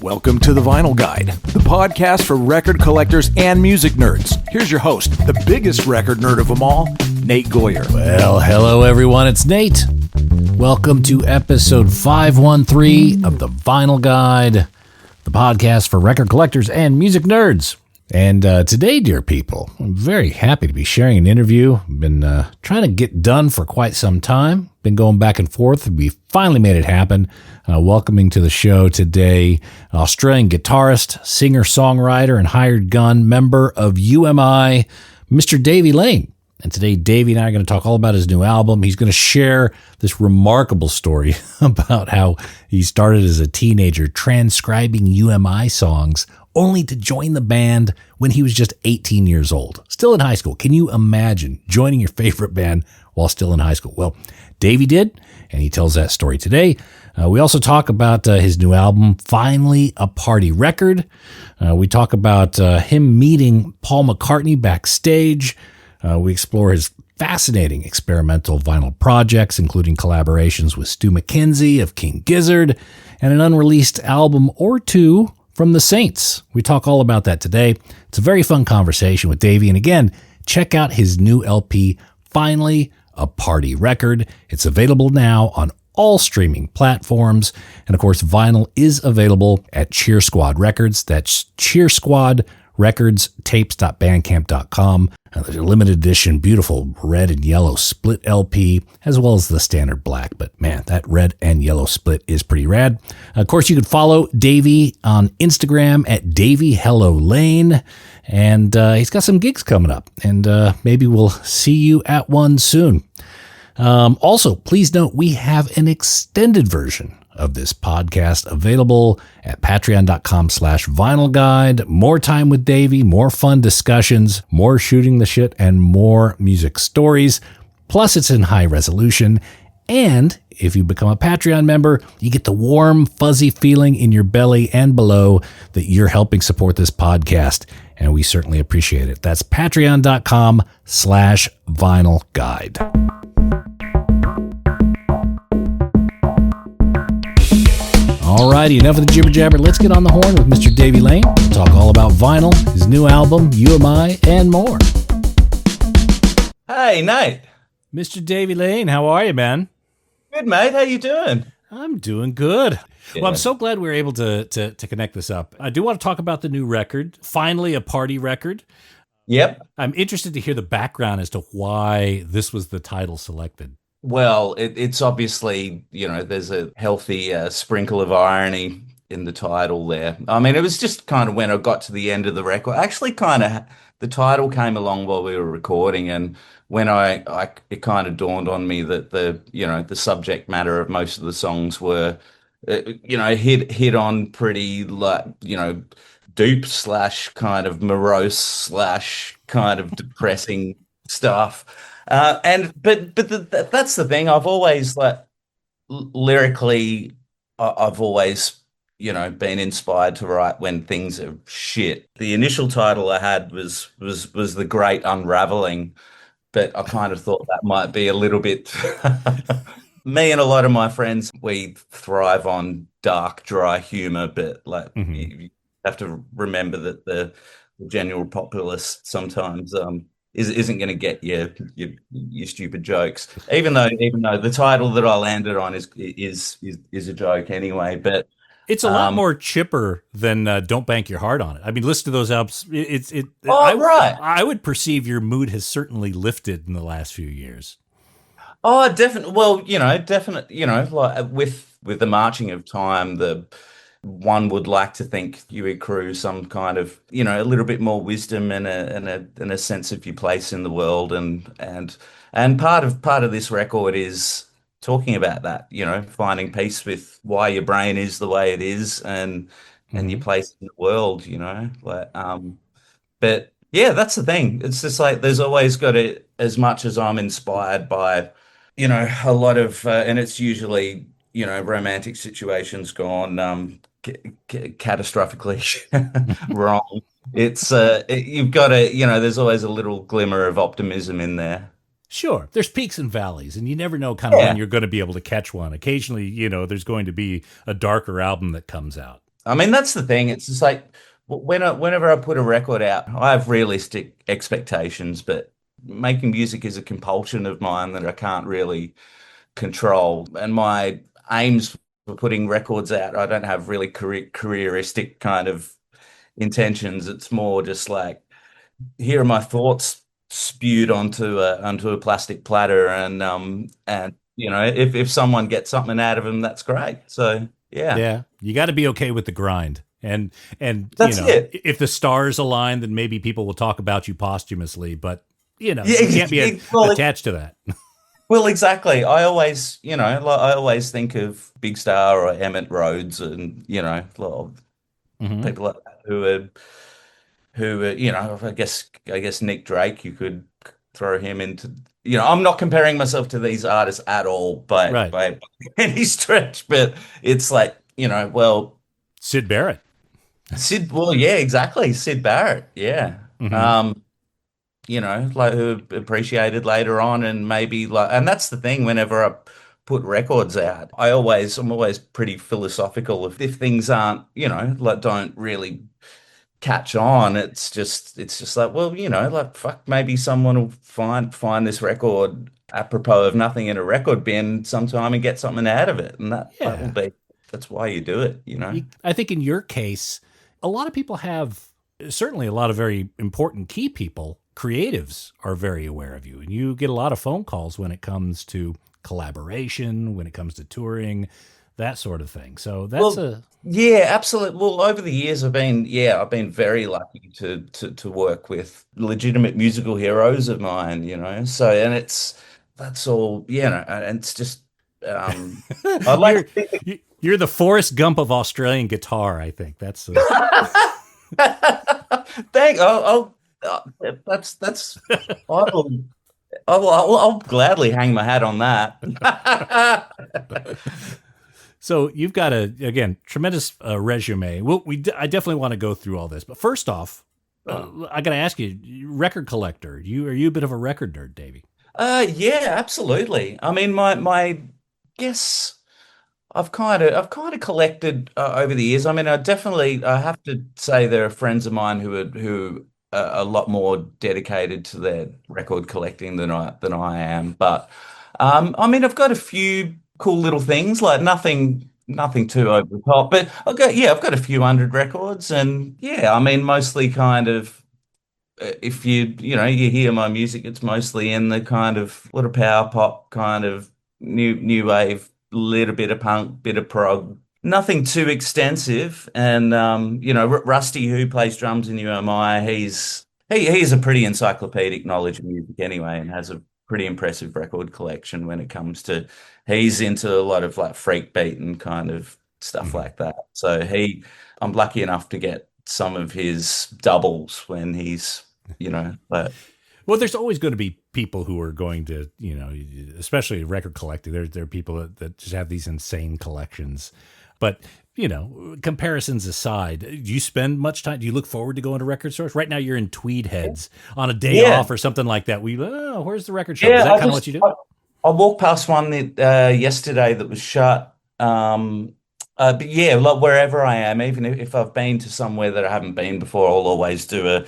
Welcome to The Vinyl Guide, the podcast for record collectors and music nerds. Here's your host, the biggest record nerd of them all, Nate Goyer. Well, hello everyone, it's Nate. Welcome to episode 513 of The Vinyl Guide, the podcast for record collectors and music nerds. And today, dear people, I'm very happy to be sharing an interview. I've been trying to get done for quite some time. Been going back and forth. We finally made it happen. Welcoming to the show today, Australian guitarist, singer-songwriter, and hired gun member of UMI, Mr. Davey Lane. And today, Davey and I are going to talk all about his new album. He's going to share this remarkable story about how he started as a teenager transcribing UMI songs only to join the band when he was just 18 years old, still in high school. Can you imagine joining your favorite band while still in high school? Well, Davey did, and he tells that story today. We also talk about his new album, Finally a Party Record. We talk about him meeting Paul McCartney backstage. We explore his fascinating experimental vinyl projects, including collaborations with Stu McKenzie of King Gizzard and an unreleased album or two from the Saints. We talk all about that today. It's a very fun conversation with Davey. And again, check out his new LP, Finally a Party Record. It's available now on all streaming platforms. And of course, vinyl is available at Cheer Squad Records. That's Cheer Squad Records, tapes.bandcamp.com. There's a limited edition, beautiful red and yellow split LP, as well as the standard black. But man, that red and yellow split is pretty rad. Of course, you can follow Davey on Instagram at Davey Hello Lane. And he's got some gigs coming up. And maybe we'll see you at one soon. Also, please note we have an extended version of this podcast available at patreon.com/vinyl guide. More time with Davey, more fun discussions, more shooting the shit, and more music stories. Plus, it's in high resolution. And if you become a Patreon member, you get the warm, fuzzy feeling in your belly and below that you're helping support this podcast. And we certainly appreciate it. That's patreon.com/vinyl guide. Alrighty, enough of the jibber jabber. Let's get on the horn with Mr. Davey Lane. Talk all about vinyl, his new album, UMI, and more. Hey, Nate. Mr. Davey Lane, how are you, man? Good, mate. How you doing? I'm doing good. Yeah. Well, I'm so glad we were able to connect this up. I do want to talk about the new record, Finally a Party Record. Yep. I'm interested to hear the background as to why this was the title selected. Well, it's obviously, there's a healthy sprinkle of irony in the title there. I mean, it was just kind of when I got to the end of the record. Actually, kind of the title came along while we were recording, and when it kind of dawned on me that the subject matter of most of the songs were, hit on pretty deep / kind of morose / kind of depressing stuff. That's the thing. I've always lyrically, I've always been inspired to write when things are shit. The initial title I had was The Great Unraveling, but I kind of thought that might be a little bit. Me and a lot of my friends, we thrive on dark, dry humor, but you have to remember that the general populace sometimes isn't going to get your stupid jokes, even though the title that I landed on is a joke anyway. But it's a lot more chipper than "Don't Bank Your Heart on It." I mean, listen to those albums. Right. I would perceive your mood has certainly lifted in the last few years. Oh, definitely. Well, definitely. Like with the marching of time, one would like to think you accrue some kind of, a little bit more wisdom and a sense of your place in the world, and part of this record is talking about that, finding peace with why your brain is the way it is, and your place in the world, but yeah, that's the thing. It's just like there's always got to, as much as I'm inspired by, a lot of, and it's usually, romantic situations gone catastrophically wrong. It's you've got to, there's always a little glimmer of optimism in there. Sure, there's peaks and valleys, and you never know kind of when Yeah. you're going to be able to catch one. Occasionally, there's going to be a darker album that comes out. I mean, that's the thing. It's just like whenever I put a record out, I have realistic expectations, but making music is a compulsion of mine that I can't really control. And my aims for putting records out, I don't have really careeristic kind of intentions. It's more just like, here are my thoughts spewed onto a plastic platter, and if someone gets something out of them, that's great. So yeah, Yeah, you got to be okay with the grind. And that's it. if the stars align, then maybe people will talk about you posthumously, but Yeah, you can't be well, attached to that. well, exactly. I always, I always think of Big Star or Emmett Rhodes, and a lot of Hmm. people like that who I guess Nick Drake, you could throw him into. I'm not comparing myself to these artists at all Right. by any stretch, but it's like, well, Sid Barrett. Well, yeah, exactly. Sid Barrett, yeah. Hmm. Um, like, who appreciated later on, and maybe like, and that's the thing, whenever I put records out, I'm always pretty philosophical. If things aren't, like, don't really catch on, it's just like, well, like, fuck, maybe someone will find this record apropos of nothing in a record bin sometime and get something out of it, and Yeah. that's why you do it. I think in your case, a lot of people have, certainly a lot of very important key people, creatives are very aware of you. And you get a lot of phone calls when it comes to collaboration, when it comes to touring, that sort of thing. So that's Well, a, yeah, absolutely. Well, over the years, I've been very lucky to work with legitimate musical heroes of mine. So, and that's all, and it's just, um, I'd like you're, to think you're the Forrest Gump of Australian guitar, I think. That's thank, that's, I'll, I'll gladly hang my hat on that. So you've got again, tremendous resume. I definitely want to go through all this, but first off, I got to ask you, record collector. Are you a bit of a record nerd, Davey? Yeah, absolutely. I mean, my guess. I've kind of collected over the years. I mean, I have to say there are friends of mine who are a lot more dedicated to their record collecting than I am. But I mean, I've got a few cool little things, like nothing too over the top. But I've got a few hundred records, and yeah, I mean, mostly kind of, if you hear my music, it's mostly in the kind of little power pop kind of new wave, little bit of punk, bit of prog, nothing too extensive. And Rusty, who plays drums in UMI, he's a pretty encyclopedic knowledge of music anyway, and has a pretty impressive record collection when it comes to. He's into a lot of like freak beat and kind of stuff Mhm. like that. So I'm lucky enough to get some of his doubles when he's but Well, there's always going to be people who are going to, especially record collecting. There are people that just have these insane collections. But, comparisons aside, do you spend much time? Do you look forward to going to record stores? Right now, you're in Tweed Heads on a day yeah, off or something like that. Where's the record shop? Is yeah. that kind of what you do? I walked past one yesterday that was shut. But yeah, like, wherever I am, even if I've been to somewhere that I haven't been before, I'll always do a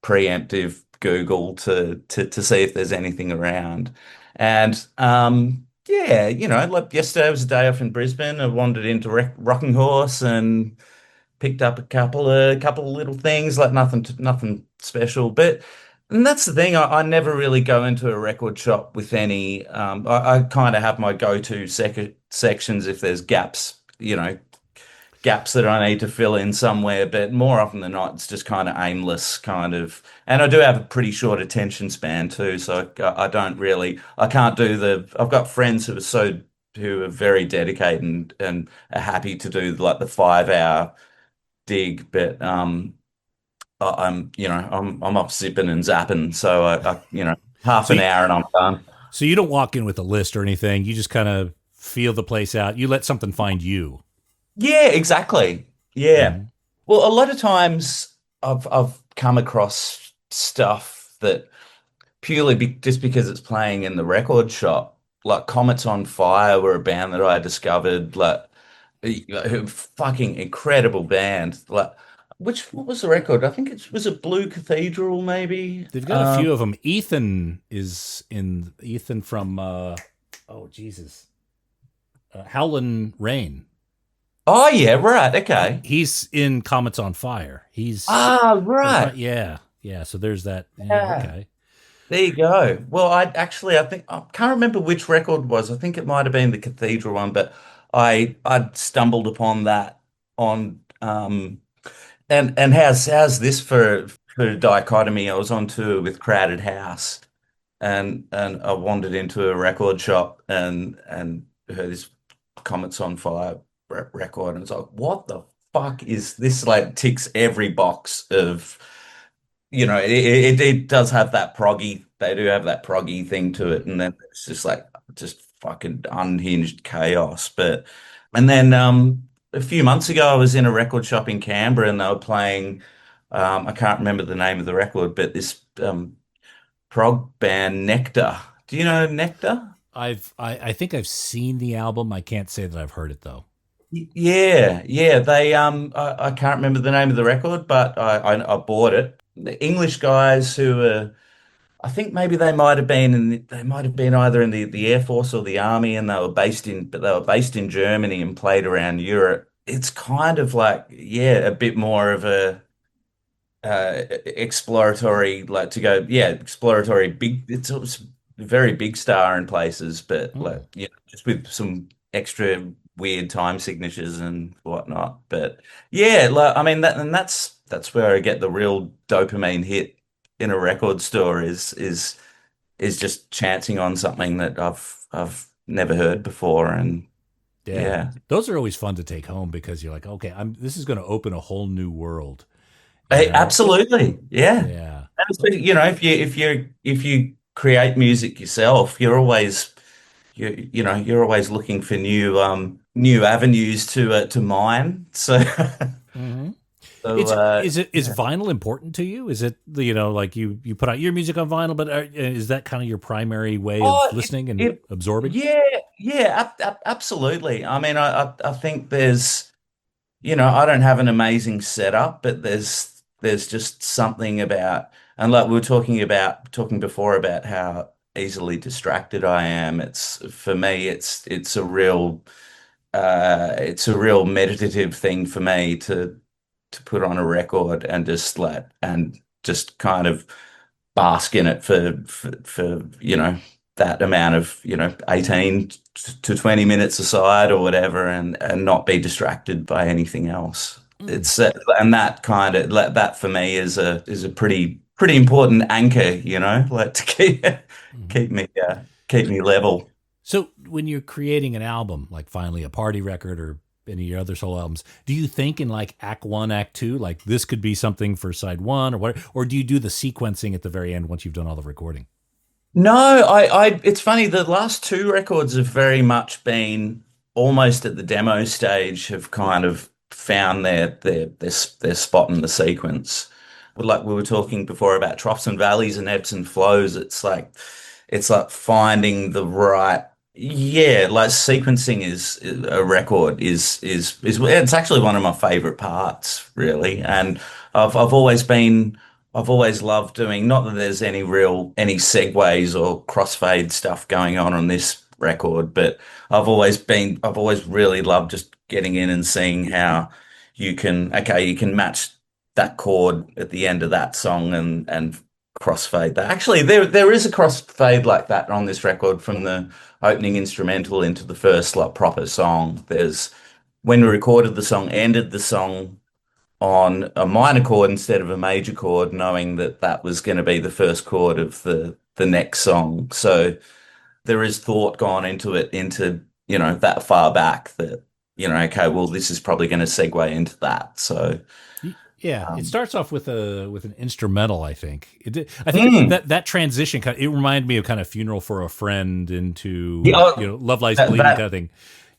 preemptive Google to see if there's anything around. And yeah, like, yesterday was a day off in Brisbane. I wandered into Rocking Horse and picked up a couple of little things, like nothing special. But and that's the thing. I never really go into a record shop with any. I kind of have my go-to sections if there's gaps that I need to fill in somewhere. But more often than not, it's just kind of aimless, kind of. And I do have a pretty short attention span too, so I don't really. I can't do the. I've got friends who are very dedicated and are happy to do like the 5 hour dig, but I'm up zipping and zapping, so half So, an hour and I'm done. so you don't walk in with a list or anything. You just kind of feel the place out. You let something find you. Yeah, exactly. Yeah. Hmm. Well, a lot of times I've come across stuff that just because it's playing in the record shop. Like Comets on Fire were a band that I discovered, like a fucking incredible band. Like, what was the record? I think it was a Blue Cathedral, maybe. They've got a few of them. Ethan is in Ethan from oh Jesus, Howlin' Rain. Oh yeah, right. Okay. He's in Comets on Fire. He's Right. yeah, yeah. So there's that. Yeah, Yeah. okay. There you go. Well, I think I can't remember which record it was. I think it might have been the Cathedral one, but I stumbled upon that on and how's this for dichotomy? I was on tour with Crowded House, and I wandered into a record shop and heard this Comets on Fire record, and it's like, what the fuck is this? Like, ticks every box of, it does have that proggy. They do have that proggy thing to it, and then it's just like just fucking unhinged chaos. But and then a few months ago, I was in a record shop in Canberra, and they were playing. I can't remember the name of the record, but this prog band Nectar. Do you know Nectar? I think I've seen the album. I can't say that I've heard it though. Yeah, yeah. They I can't remember the name of the record, but I bought it. The English guys who I think maybe they might have been either in the Air Force or the Army, and they were based in Germany and played around Europe. It's kind of like, yeah, a bit more of a exploratory, like to go, yeah, exploratory big. It's very big star in places, but Mm. like, just with some extra weird time signatures and whatnot. But yeah, like I mean that's where I get the real dopamine hit in a record store is just chancing on something that I've never heard before, and Yeah, yeah. those are always fun to take home because you're like, okay, this is going to open a whole new world. Hey, absolutely. Yeah. Yeah. And if you create music yourself, you're always looking for new avenues to mine. So Hmm. so It's is yeah. vinyl important to you? Is it like you put out your music on vinyl, but is that kind of your primary way of Oh, listening and absorbing? yeah, yeah, absolutely. I mean, I think I don't have an amazing setup, but there's just something about, and like we were talking before about how easily distracted I am. It's for me, it's a real meditative thing for me to put on a record and just kind of bask in it for that amount of 18 to 20 minutes aside or whatever, and not be distracted by anything else. Mm. It's and that kind of that for me is a pretty important anchor, like to Mhm. keep me keep me level. So when you're creating an album, like finally a party record or any of your other solo albums, do you think in like act one, act two, like this could be something for side one or what, or do you do the sequencing at the very end once you've done all the recording? No, it's funny. The last two records have very much been almost at the demo stage, have kind of found their spot in the sequence. Like we were talking before about troughs and valleys and ebbs and flows. It's like finding the right, yeah, like sequencing is a record is it's actually one of my favorite parts, really. And I've always been. I've always loved doing, not that there's any segues or crossfade stuff going on this record, but I've always really loved just getting in and seeing how you can match that chord at the end of that song and crossfade that. Actually, there is a crossfade like that on this record from the opening instrumental into the first like proper song. There's when we recorded the song, ended the song on a minor chord instead of a major chord, knowing that that was going to be the first chord of the next song. So there is thought gone into it, into that far back that okay, well, this is probably going to segue into that. So Yeah, it um, starts off with an instrumental. I think I think mm, that transition it reminded me of kind of Funeral for a Friend yeah, into oh, Love Lies that, Bleeding kind of that thing.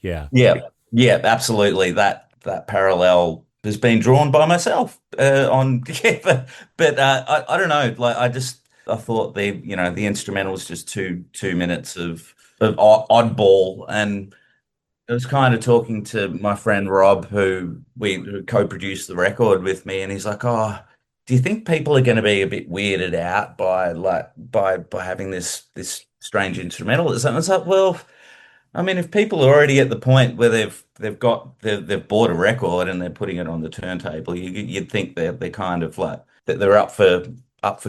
Yeah. yeah, yeah, absolutely. That parallel has been drawn by myself on yeah, but I don't know, like I thought the instrumental was just 2 minutes of oddball, and I was kind of talking to my friend Rob, who co-produced the record with me, and he's like, "Oh, do you think people are going to be a bit weirded out by by having this strange instrumental?" And I was like, "Well, I mean, if people are already at the point where they've bought a record and they're putting it on the turntable, you'd think they're kind of like that they're up for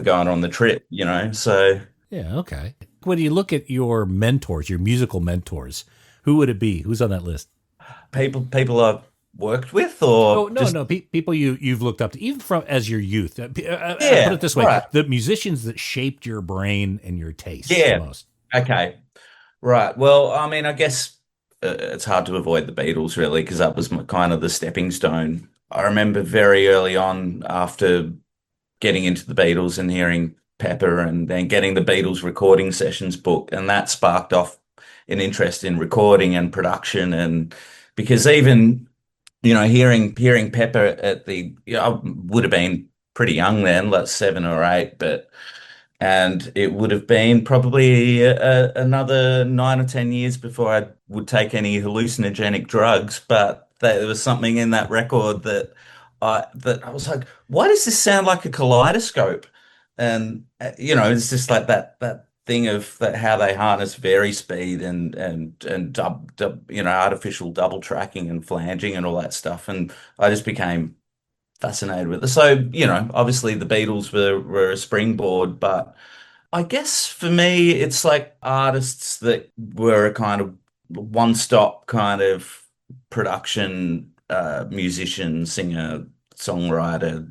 going on the trip, you know?" So Yeah, okay. When you look at your mentors, your musical mentors, who would it be? Who's on that list? people I've worked with, Oh or no, just no, people you've looked up to, even from as your youth. Put yeah, it this way: right, the musicians that shaped your brain and your tastes the yeah, most. okay. Right. Well, I mean, I guess it's hard to avoid the Beatles really because that was kind of the stepping stone. I remember very early on after getting into the Beatles and hearing Pepper and then getting the Beatles recording sessions book, and that sparked off an interest in recording and production. And because even, hearing Pepper I would have been pretty young then, like 7 or 8, but and it would have been probably another 9 or 10 years before I would take any hallucinogenic drugs. But there was something in that record that I was like, why does this sound like a kaleidoscope? And it's just like that thing of that how they harness vari speed and artificial double tracking and flanging and all that stuff. And I just became fascinated with it. So, obviously the Beatles were a springboard, but I guess for me, it's like artists that were a kind of one-stop kind of production, musician, singer, songwriter,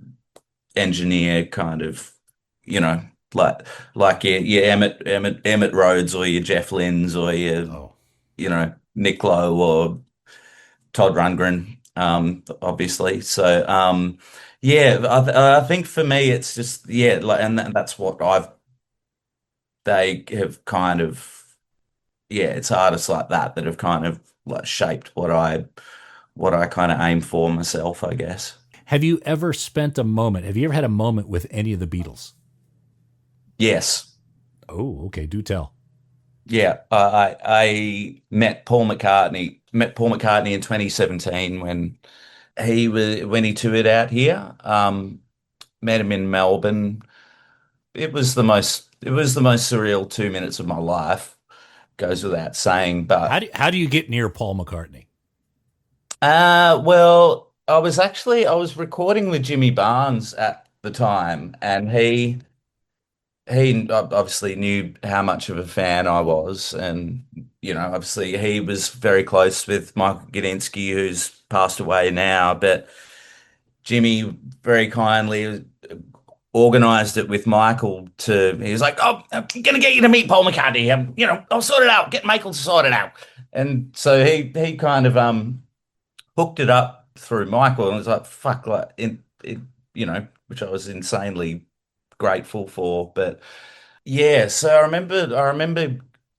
engineer, kind of, you know, like your Emmett Rhodes or your Jeff Lynnes or your, Oh, Nick Lowe or Todd Rundgren, obviously. So, yeah, I think for me, it's just yeah, like, and that's what they have kind of yeah, it's artists like that have kind of like shaped what I kind of aim for myself, I guess. have you ever spent a moment? Have you ever had a moment with any of the Beatles? Yes. Oh, okay. Do tell. Yeah, I met Paul McCartney in 2017 when he toured out here. Met him in Melbourne. It was the most surreal 2 minutes of my life. Goes without saying, but How do you get near Paul McCartney? well, I was recording with Jimmy Barnes at the time, and he obviously knew how much of a fan I was, and obviously he was very close with Michael Gudinski, who's passed away now, but Jimmy very kindly organized it with Michael he was like, "Oh, I'm gonna get you to meet Paul McCartney. I'll sort it out. Get Michael to sort it out." And so he kind of hooked it up through Michael, and it was like, fuck, like which I was insanely grateful for. But yeah, so I remember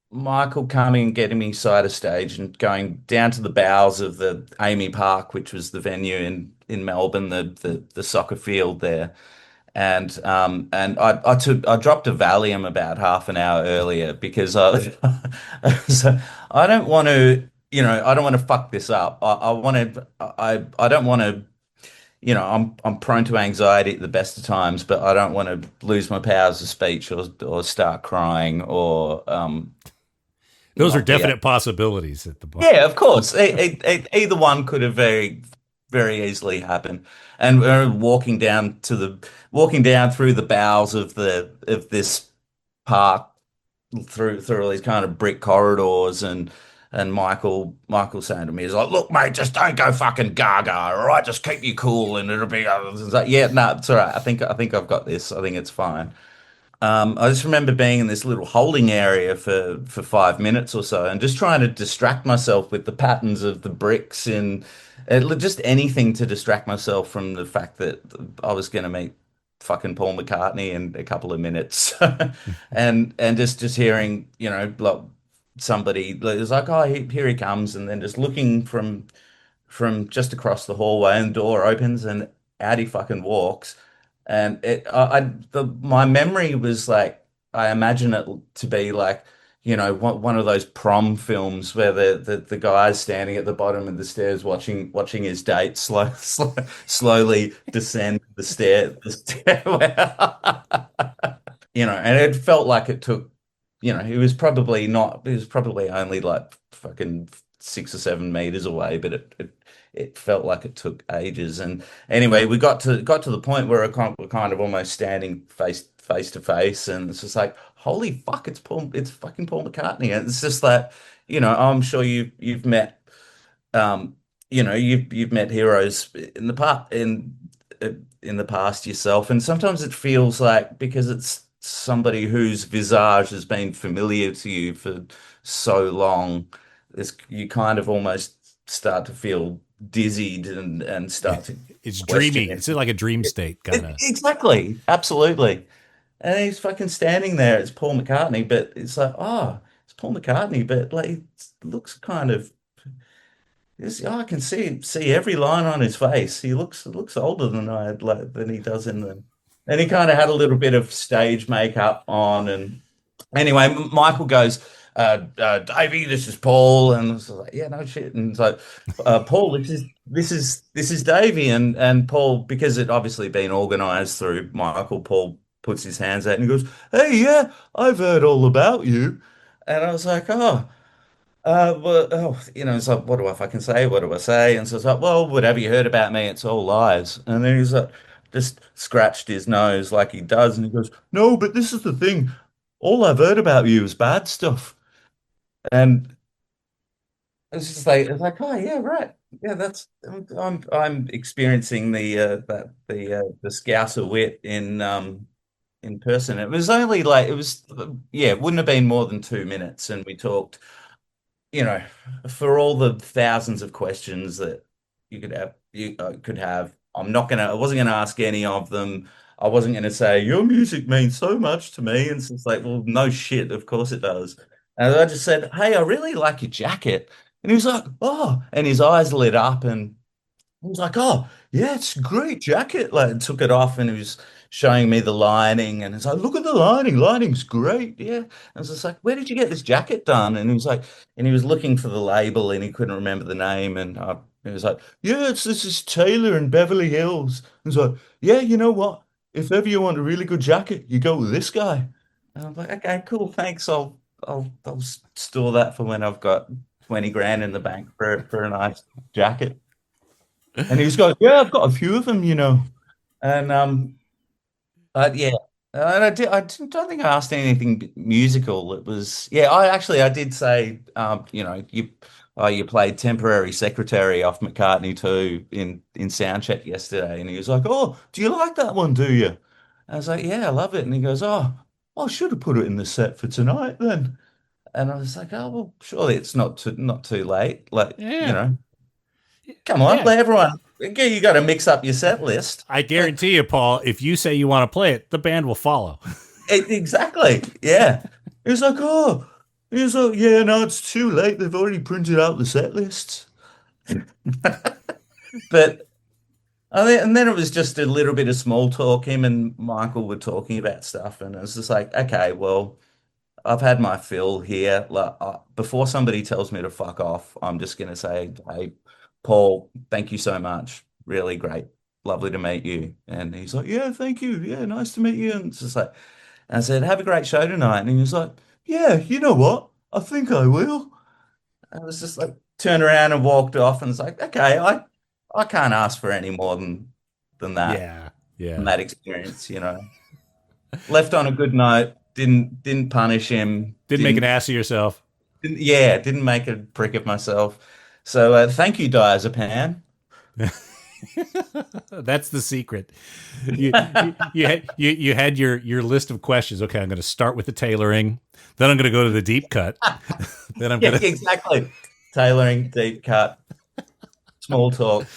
Michael coming and getting me side of stage and going down to the bowels of the Amy Park, which was the venue in Melbourne, the soccer field there. And I dropped a Valium about half an hour earlier because so I don't want to, I don't want to fuck this up. I want to, I don't want to, I'm prone to anxiety at the best of times, but I don't want to lose my powers of speech or start crying or Those are not be. definite possibilities at the bar. Yeah, of course. Either one could have very, very easily happened. And we're walking down through the bowels of this park through all these kind of brick corridors, and Michael saying to me, he's like, "Look, mate, just don't go fucking gaga, all right? Just keep you cool, and it'll be." I was like, "Yeah, no, it's all right. I think I've got this. I think it's fine." I just remember being in this little holding area for 5 minutes or so and just trying to distract myself with the patterns of the bricks and just anything to distract myself from the fact that I was going to meet fucking Paul McCartney in a couple of minutes. And just hearing, like somebody it was like, "Oh, here he comes," and then just looking from just across the hallway, and the door opens and out he fucking walks. And my memory was like I imagine it to be like, one of those prom films where the guy's standing at the bottom of the stairs watching his date slowly descend the stairwell. And it felt like it took, it was probably only like fucking 6 or 7 meters away, but it felt like it took ages. And anyway, we got to the point where we're kind of almost standing face to face, and it's just like, holy fuck, it's fucking Paul McCartney. And it's just like, I'm sure you've met you've met heroes in the past yourself, and sometimes it feels like, because it's somebody whose visage has been familiar to you for so long, you kind of almost start to feel dizzied and start to It's question dreamy. it. It's like a dream state kind of. Exactly, absolutely. And he's fucking standing there. It's Paul McCartney, but it's like, oh, it's Paul McCartney, but like it looks kind of. I can see every line on his face. He looks older than he does in the. And he kind of had a little bit of stage makeup on, and anyway, Michael goes, "Davey, this is Paul," and I was like, "Yeah, no shit." And it's like, "Paul, this is Davey," and Paul, because it obviously been organised through Michael. Paul puts his hands out and he goes, "Hey, yeah, I've heard all about you," and I was like, "Oh." It's like, what do I fucking say? What do I say? And so it's like, well, whatever you heard about me, it's all lies. And then he's like, just scratched his nose like he does, and he goes, no, but this is the thing. All I've heard about you is bad stuff. And it's like, oh yeah, right. Yeah, I'm experiencing the Scouser wit in person. It was only like it wouldn't have been more than 2 minutes, and we talked you know, for all the thousands of questions that you could have, I wasn't gonna ask any of them. I wasn't gonna say your music means so much to me. And it's just like, well, no shit, of course it does. And I just said, hey, I really like your jacket. And he was like, oh, and his eyes lit up, and he was like, oh, yeah, it's a great jacket. Like, and took it off, and he was showing me the lining. And it's like, look at the lining. Lining's great. Yeah. I was just like, where did you get this jacket done? And he was like, and he was looking for the label, and he couldn't remember the name. And he was like, yeah, this is Taylor in Beverly Hills. I was like, yeah, you know what? If ever you want a really good jacket, you go with this guy. And I'm like, okay, cool, thanks. I'll store that for when I've got 20 grand in the bank for a nice jacket. And he was going, yeah, I've got a few of them. And yeah, and don't think I asked anything musical. It was, yeah, I did say, you played temporary secretary off McCartney too in soundcheck yesterday, and he was like, oh, do you like that one? Do you? I was like, yeah, I love it. And he goes, oh, I should have put it in the set for tonight then. And I was like, oh, well, surely it's not too late. Like, Yeah. come on, Yeah. let everyone. You got to mix up your set list. I guarantee you, Paul, if you say you want to play it, the band will follow. Exactly. Yeah. It's like, oh, he's like, yeah, no, it's too late. They've already printed out the set lists. But and then it was just a little bit of small talk. Him and Michael were talking about stuff, and it was just like, okay, well, I've had my fill here. Like, before somebody tells me to fuck off, I'm just gonna say, hey, Paul, thank you so much. Really great. Lovely to meet you. And he's like, yeah, thank you. Yeah, nice to meet you. And it's just like, and I said, have a great show tonight. And he was like, yeah, you know what? I think I will. I was just like, turned around and walked off, and it's like, okay, I can't ask for any more than that, Yeah. from Yeah. that experience. Left on a good note, didn't punish him, Didn't make an ass of yourself. didn't make a prick of myself. So thank you, Diazepam. That's the secret. You had your list of questions. Okay, I'm going to start with the tailoring. Then I'm going to go to the deep cut. Then I'm Yeah, going to. exactly. Tailoring, deep cut, small talk.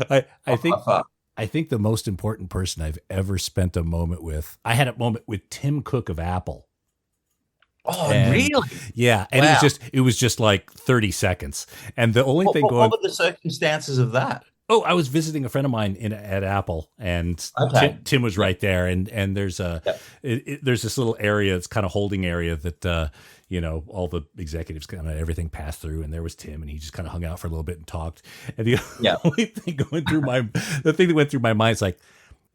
I think Fuck. I think the most important person I've ever spent a moment with. I had a moment with Tim Cook of Apple. Oh, And really? yeah, and Wow. it was just like 30 seconds. And the only thing What going were the circumstances of that? Oh, I was visiting a friend of mine at Apple, and Okay. Tim was Yeah. right there. And there's Yeah. there's this little area, it's kind of holding area that all the executives kind of everything passed through, and there was Tim, and he just kind of hung out for a little bit and talked. And the Yeah. only thing the thing that went through my mind is like,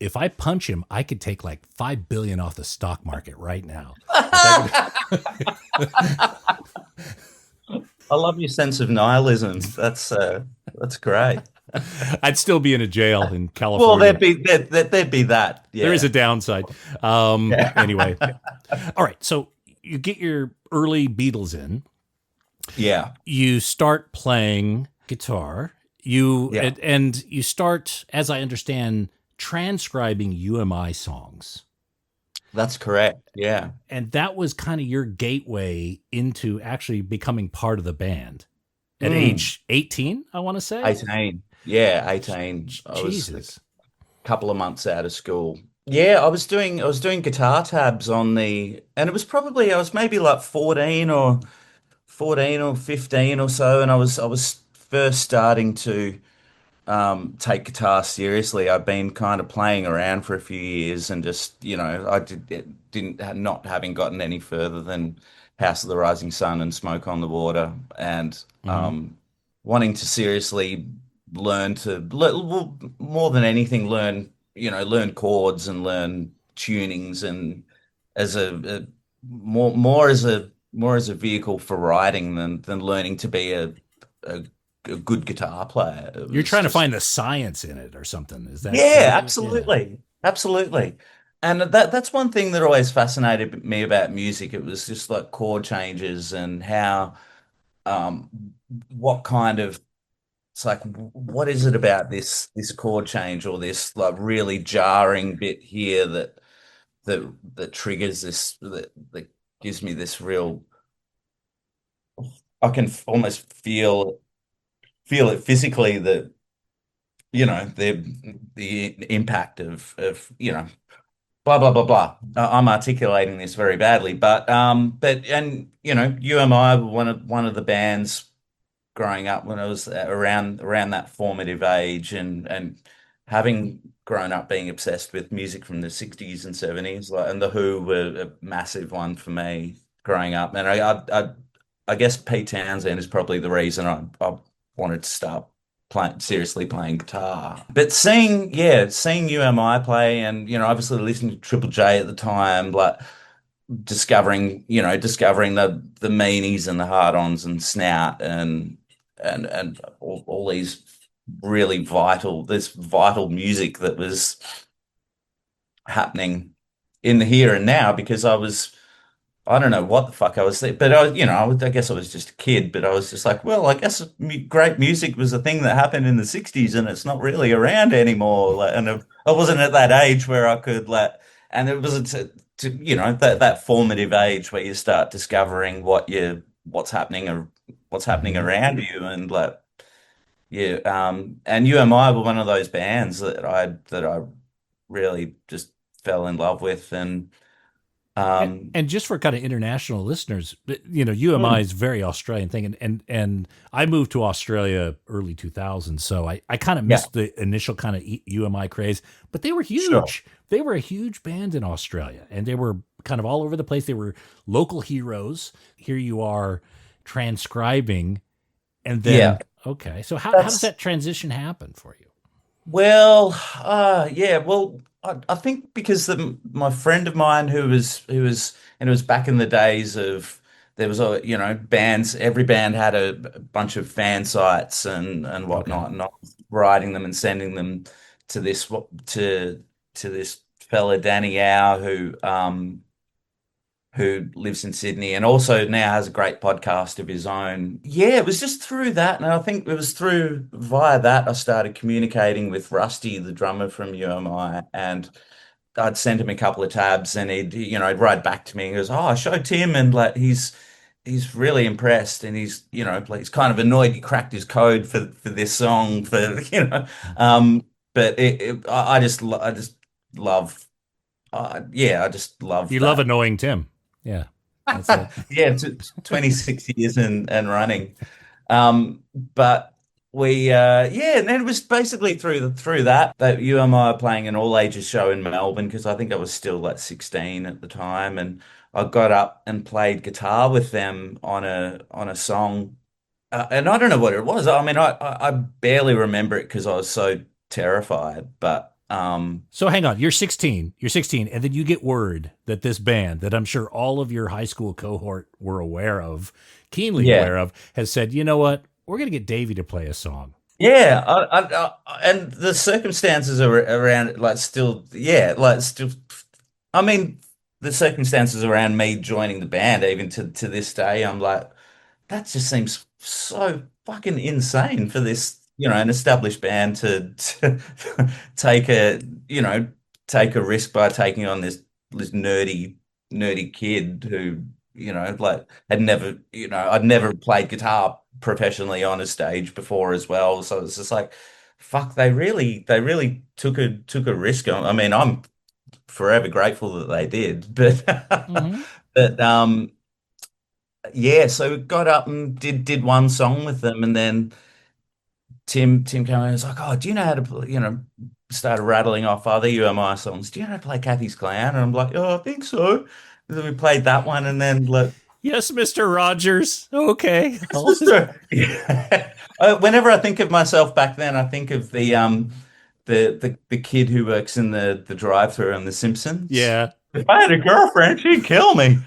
if I punch him, I could take like 5 billion off the stock market right now. Like, I love your sense of nihilism. That's great. I'd still be in a jail in Well, California. there'd be that. There is Yeah. a downside. Yeah. Anyway, all right. So you get your early Beatles in. Yeah. You start playing guitar. You Yeah. and you start, as I understand, transcribing UMI songs. That's correct. Yeah. And that was kind of your gateway into actually becoming part of the band at Mm. age 18, I want to say. 18. Yeah, 18. I was a Jesus. couple of months out of school. Yeah, I was doing guitar tabs and it was probably I was maybe like 14 or 15 or so, and I was first starting to take guitar seriously. I've been kind of playing around for a few years and just, didn't not having gotten any further than House of the Rising Sun and Smoke on the Water, and Hmm. wanting to seriously learn well, more than anything, learn chords and learn tunings, and as more as a vehicle for writing than learning to be a a good guitar player. It You're was trying to just, find the science in it or something. Is that yeah, what yeah. absolutely. Absolutely. And that's one thing that always fascinated me about music. It was just like chord changes and how, um, what kind of, it's like, what is it about this chord change or this like really jarring bit here that triggers that gives me this real, I can almost feel it physically, that the impact of blah blah blah blah. I'm articulating this very badly, but and UMI were one of the bands growing up when I was around that formative age, and having grown up being obsessed with music from the 60s and 70s, like, and the Who were a massive one for me growing up. And I guess Pete Townsend is probably the reason I wanted to start seriously playing guitar. But seeing UMI play, and obviously listening to Triple J at the time, like discovering the meanies and the hard-ons and Snout, and all these really vital music that was happening in the here and now, because I don't know what the fuck I was there, but I guess I was just a kid, but I was just like, well, I guess great music was a thing that happened in the 60s and it's not really around anymore. Like, and I wasn't at that age where I could and it was that formative age where you start discovering what's happening or what's happening Mhm. around you, and like, yeah, and UMI were one of those bands that I really just fell in love with, and um, And just for kind of international listeners, UMI mm, is a very Australian thing, and I moved to Australia early 2000s, so I kind of yeah, missed the initial kind of UMI craze, but they were sure, huge. They were a huge band in Australia, and they were kind of all over the place. They were local heroes. Here you are transcribing, and yeah. then okay, so how does That's that transition happen for you? Well, yeah. Well, I think because my friend of mine and it was back in the days of, there was bands. Every band had a bunch of fan sites and Okay, whatnot, and I was writing them and sending them to this fella Danny Howe, who lives in Sydney and also now has a great podcast of his own. Yeah, it was just through that. And I think it was via that I started communicating with Rusty, the drummer from UMI. And I'd send him a couple of tabs, and he'd write back to me and goes, "Oh, I showed Tim, and like he's really impressed, and like, he's kind of annoyed you cracked his code for this song for, but I just love, yeah, I just love you love that." annoying Tim, yeah, that's it. Yeah, 26 years and running. But yeah, and then it was basically through that UMI playing an all ages show in Melbourne because I think I was still like 16 at the time, and I got up and played guitar with them on a song, and I don't know what it was. I mean, I barely remember it because I was so terrified, but So hang on, you're 16. You're 16, and then you get word that this band that I'm sure all of your high school cohort were aware of, keenly yeah. aware of, has said, you know what? We're going to get Davey to play a song. Yeah, and the circumstances around it, like still, yeah, like still. I mean, the circumstances around me joining the band, even to this day, I'm like, that just seems so fucking insane for this, an established band to take a, you know, take a risk by taking on this nerdy kid who, like had never, I'd never played guitar professionally on a stage before as well. So it's just like, fuck, they really took a risk on. I mean, I'm forever grateful that they did, but Mm-hmm. but yeah, so got up and did one song with them, and then Tim came in and was like, "Oh, do you know how to play?" Started rattling off other UMI songs. Do you know how to play Kathy's Clown? And I'm like, "Oh, I think so." And then we played that one, and then like, Yes, Mr. Rogers. Okay. it's just a, whenever I think of myself back then, I think of the kid who works in the drive-thru on The Simpsons. Yeah. If I had a girlfriend, she'd kill me.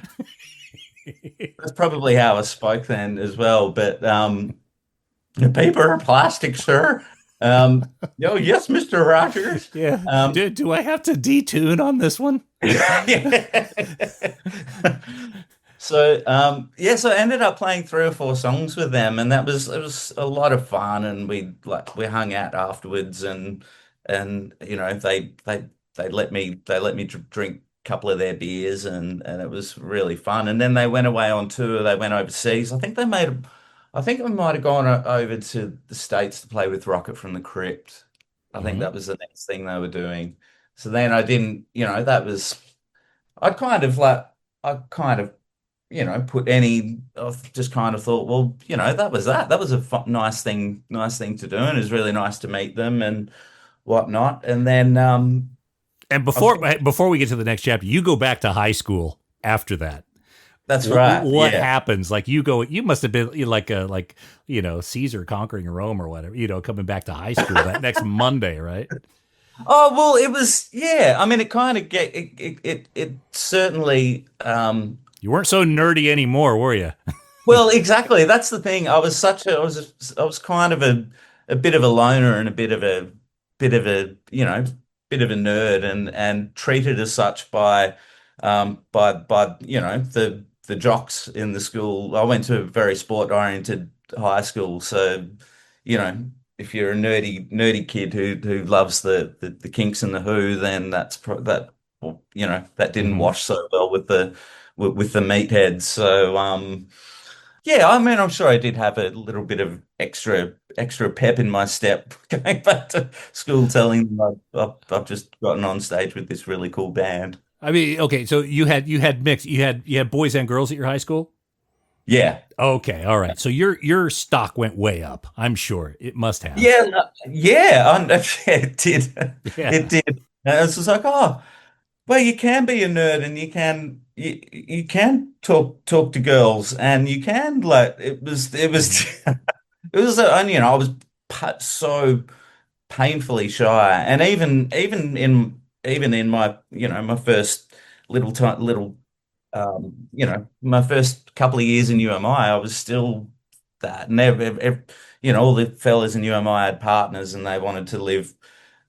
That's probably how I spoke then as well. But the paper or plastic, sir. Oh yes, Mr. Rogers. Yeah. Um, Do I have to detune on this one? So I ended up playing 3 or 4 songs with them, and it was a lot of fun, and we hung out afterwards, and they let me drink a couple of their beers, and it was really fun. And then they went away on tour. They went overseas. I think I might have gone over to the States to play with Rocket from the Crypt. I think Mm-hmm. that was the next thing they were doing. So then I didn't, that was I kind of like I kind of put any. I've just kind of thought, well, that was that. That was a nice thing to do, and it was really nice to meet them and whatnot. And then, And I think before we get to the next chapter, you go back to high school after that. that's right. What Yeah. happens? Like you must have been like Caesar conquering Rome or whatever. Coming back to high school that next Monday, right? Oh well, it was. Yeah. I mean, it kind of get it certainly. You weren't so nerdy anymore, were you? Well, exactly. That's the thing. I was kind of a bit of a loner and a bit of a nerd, and treated as such by the jocks in the school. I went to a very sport oriented high school, so you know if you're a nerdy kid who loves the Kinks and the Who, then that didn't Mm-hmm. wash so well with the meatheads. So yeah, I mean, I'm sure I did have a little bit of extra pep in my step going back to school, telling them I've just gotten on stage with this really cool band. I mean, okay, so you had mixed. You had boys and girls at your high school. Yeah, Okay, all right. So your stock went way up. I'm sure it must have. yeah, yeah. Yeah, it did. Yeah. It did. And it's just like, oh, well, you can be a nerd, and you can talk to girls, and you can like it was Mhm. it was I was so painfully shy, and even in my first little my first couple of years in UMI, I was still that. All the fellas in UMI had partners, and they wanted to live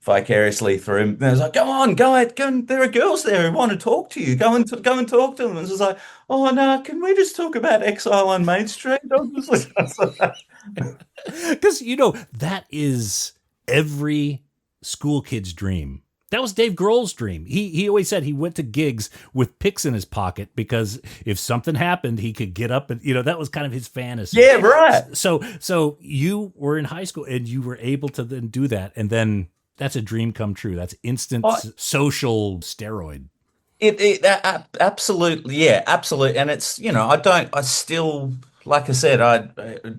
vicariously through. And I was like, "Go on, go ahead, go." There are girls there who want to talk to you. Go and talk to them. And it's just like, "Oh no, can we just talk about Exile on Main Street?" Because that is every school kid's dream. That was Dave Grohl's dream. He always said he went to gigs with picks in his pocket because if something happened, he could get up and that was kind of his fantasy. Yeah, right. So you were in high school and you were able to then do that, and then that's a dream come true. That's instant Oh, social steroid. absolutely, yeah, absolutely. And it's, I don't, I still, like I said, I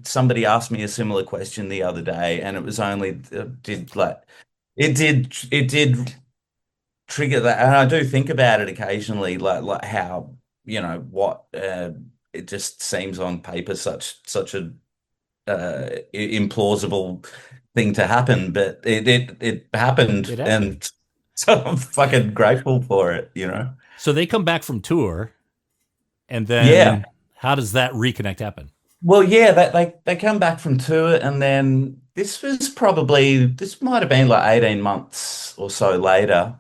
somebody asked me a similar question the other day, and it was only did like it did trigger that, and I do think about it occasionally, like how what it just seems on paper such a implausible thing to happen, but it happened, It happened. and so I'm fucking grateful for it. So they come back from tour, and Yeah. then how does that reconnect happen? Well, yeah, they come back from tour, and then this might have been like 18 months or so later.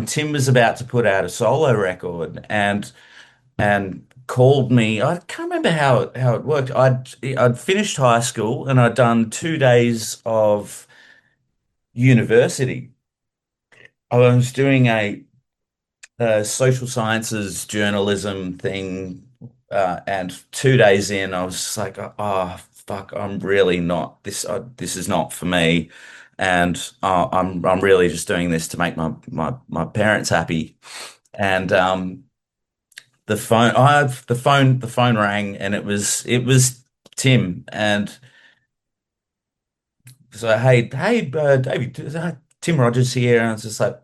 Tim was about to put out a solo record, and called me. I can't remember how it worked. I'd finished high school, and I'd done 2 days of university. I was doing a social sciences journalism thing, and 2 days in, I was just like, oh fuck, I'm really not this. This is not for me, and I'm really just doing this to make my parents happy. And the phone rang, and it was Tim, and so hey, David, Tim Rogers here, and I was just like,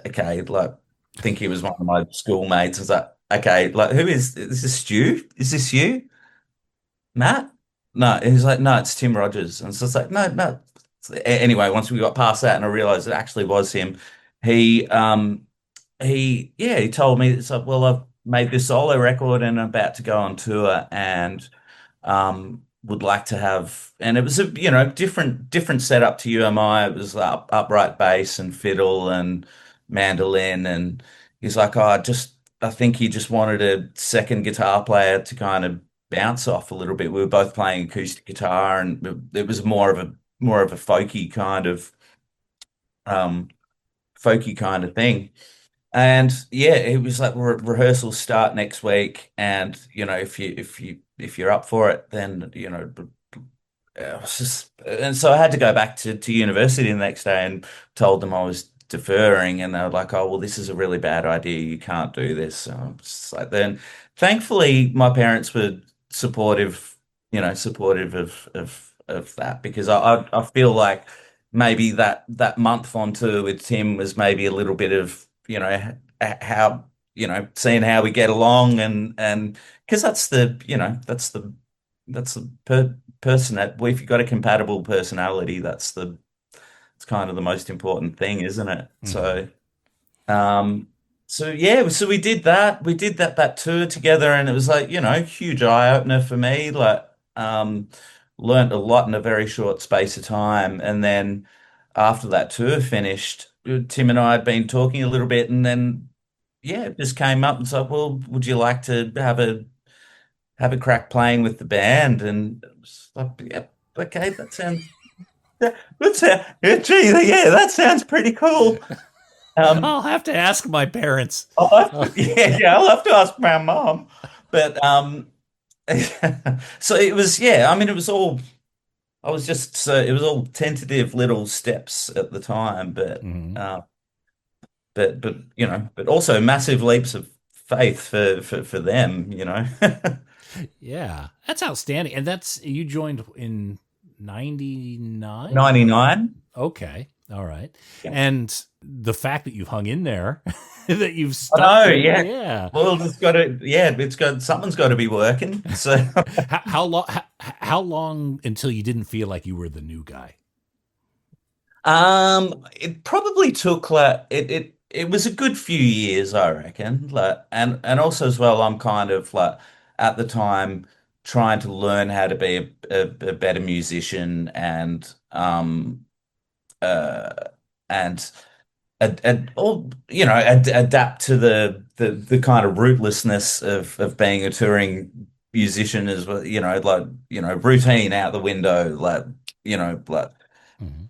okay, like, think he was one of my schoolmates. I was like, okay, like, who is this? Stu? Is this you, Matt? No, and he's like, no, it's Tim Rogers, and so it's like, no, no. Anyway, once we got past that, and I realized it actually was him, he yeah, he told me it's like, well, I've made this solo record and I'm about to go on tour, and would like to have, and it was a different setup to UMI. It was upright bass and fiddle and mandolin, and he's like, oh, I think he just wanted a second guitar player to kind of bounce off a little bit. We were both playing acoustic guitar, and it was more of a um folky kind of thing. And yeah, it was like rehearsals start next week, and if you're up for it, then it was just, and so I had to go back to university the next day and told them I was deferring, and they were like, "Oh, well, this is a really bad idea. You can't do this." So I'm just like, then thankfully my parents were supportive, supportive of that, because I feel like maybe that month on tour with Tim was maybe a little bit of how seeing how we get along, and because that's the person that, well, if you've got a compatible personality, it's kind of the most important thing, isn't it? Mm-hmm. Um, so yeah, so we did that tour together, and it was like, huge eye opener for me. Like, um, learned a lot in a very short space of time, and then after that tour finished, Tim and I had been talking a little bit, and then yeah, it just came up and said, well, would you like to have a crack playing with the band? And it was like, yeah, okay, gee, yeah, that sounds pretty cool. Um, I'll have to ask my parents. yeah, I'll have to ask my mom. But so it was, yeah, I mean, it was all tentative little steps at the time, but Mhm. but also massive leaps of faith for them. Yeah, that's outstanding. And that's you joined in 99? 99. Okay. All right. And the fact that you've hung in there, that you've I stuck know, to it. yeah. Yeah. Well, something's got to be working. So, How long how long until you didn't feel like you were the new guy? it probably took like it was a good few years, I reckon. Like, and also as well, I'm kind of like at the time trying to learn how to be a better musician, uh and or adapt to the kind of rootlessness of being a touring musician as well, like, routine out the window, like Mhm.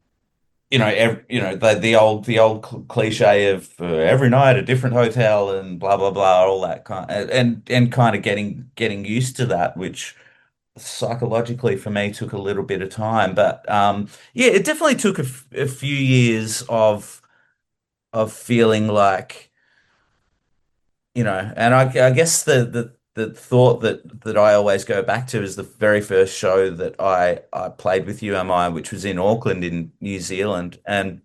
the old cliche of every night a different hotel and blah blah blah, all that kind, and kind of getting used to that, which psychologically for me took a little bit of time. But yeah, it definitely took a few years of feeling like, and I guess the the thought that I always go back to is the very first show that I played with UMI, which was in Auckland in New Zealand, and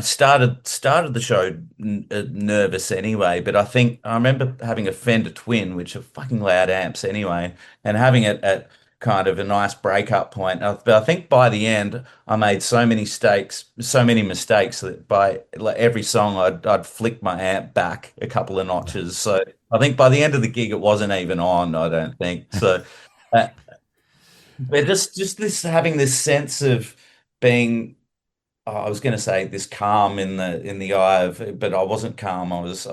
started the show nervous anyway, but I think I remember having a Fender Twin, which are fucking loud amps anyway, and having it at kind of a nice breakup point. But I think by the end, I made so many mistakes that by like every song, I'd flick my amp back a couple of notches. So I think by the end of the gig, it wasn't even on. I don't think so. Uh, but just this having this sense of being I was going to say this calm in the eye of, but I wasn't calm. I was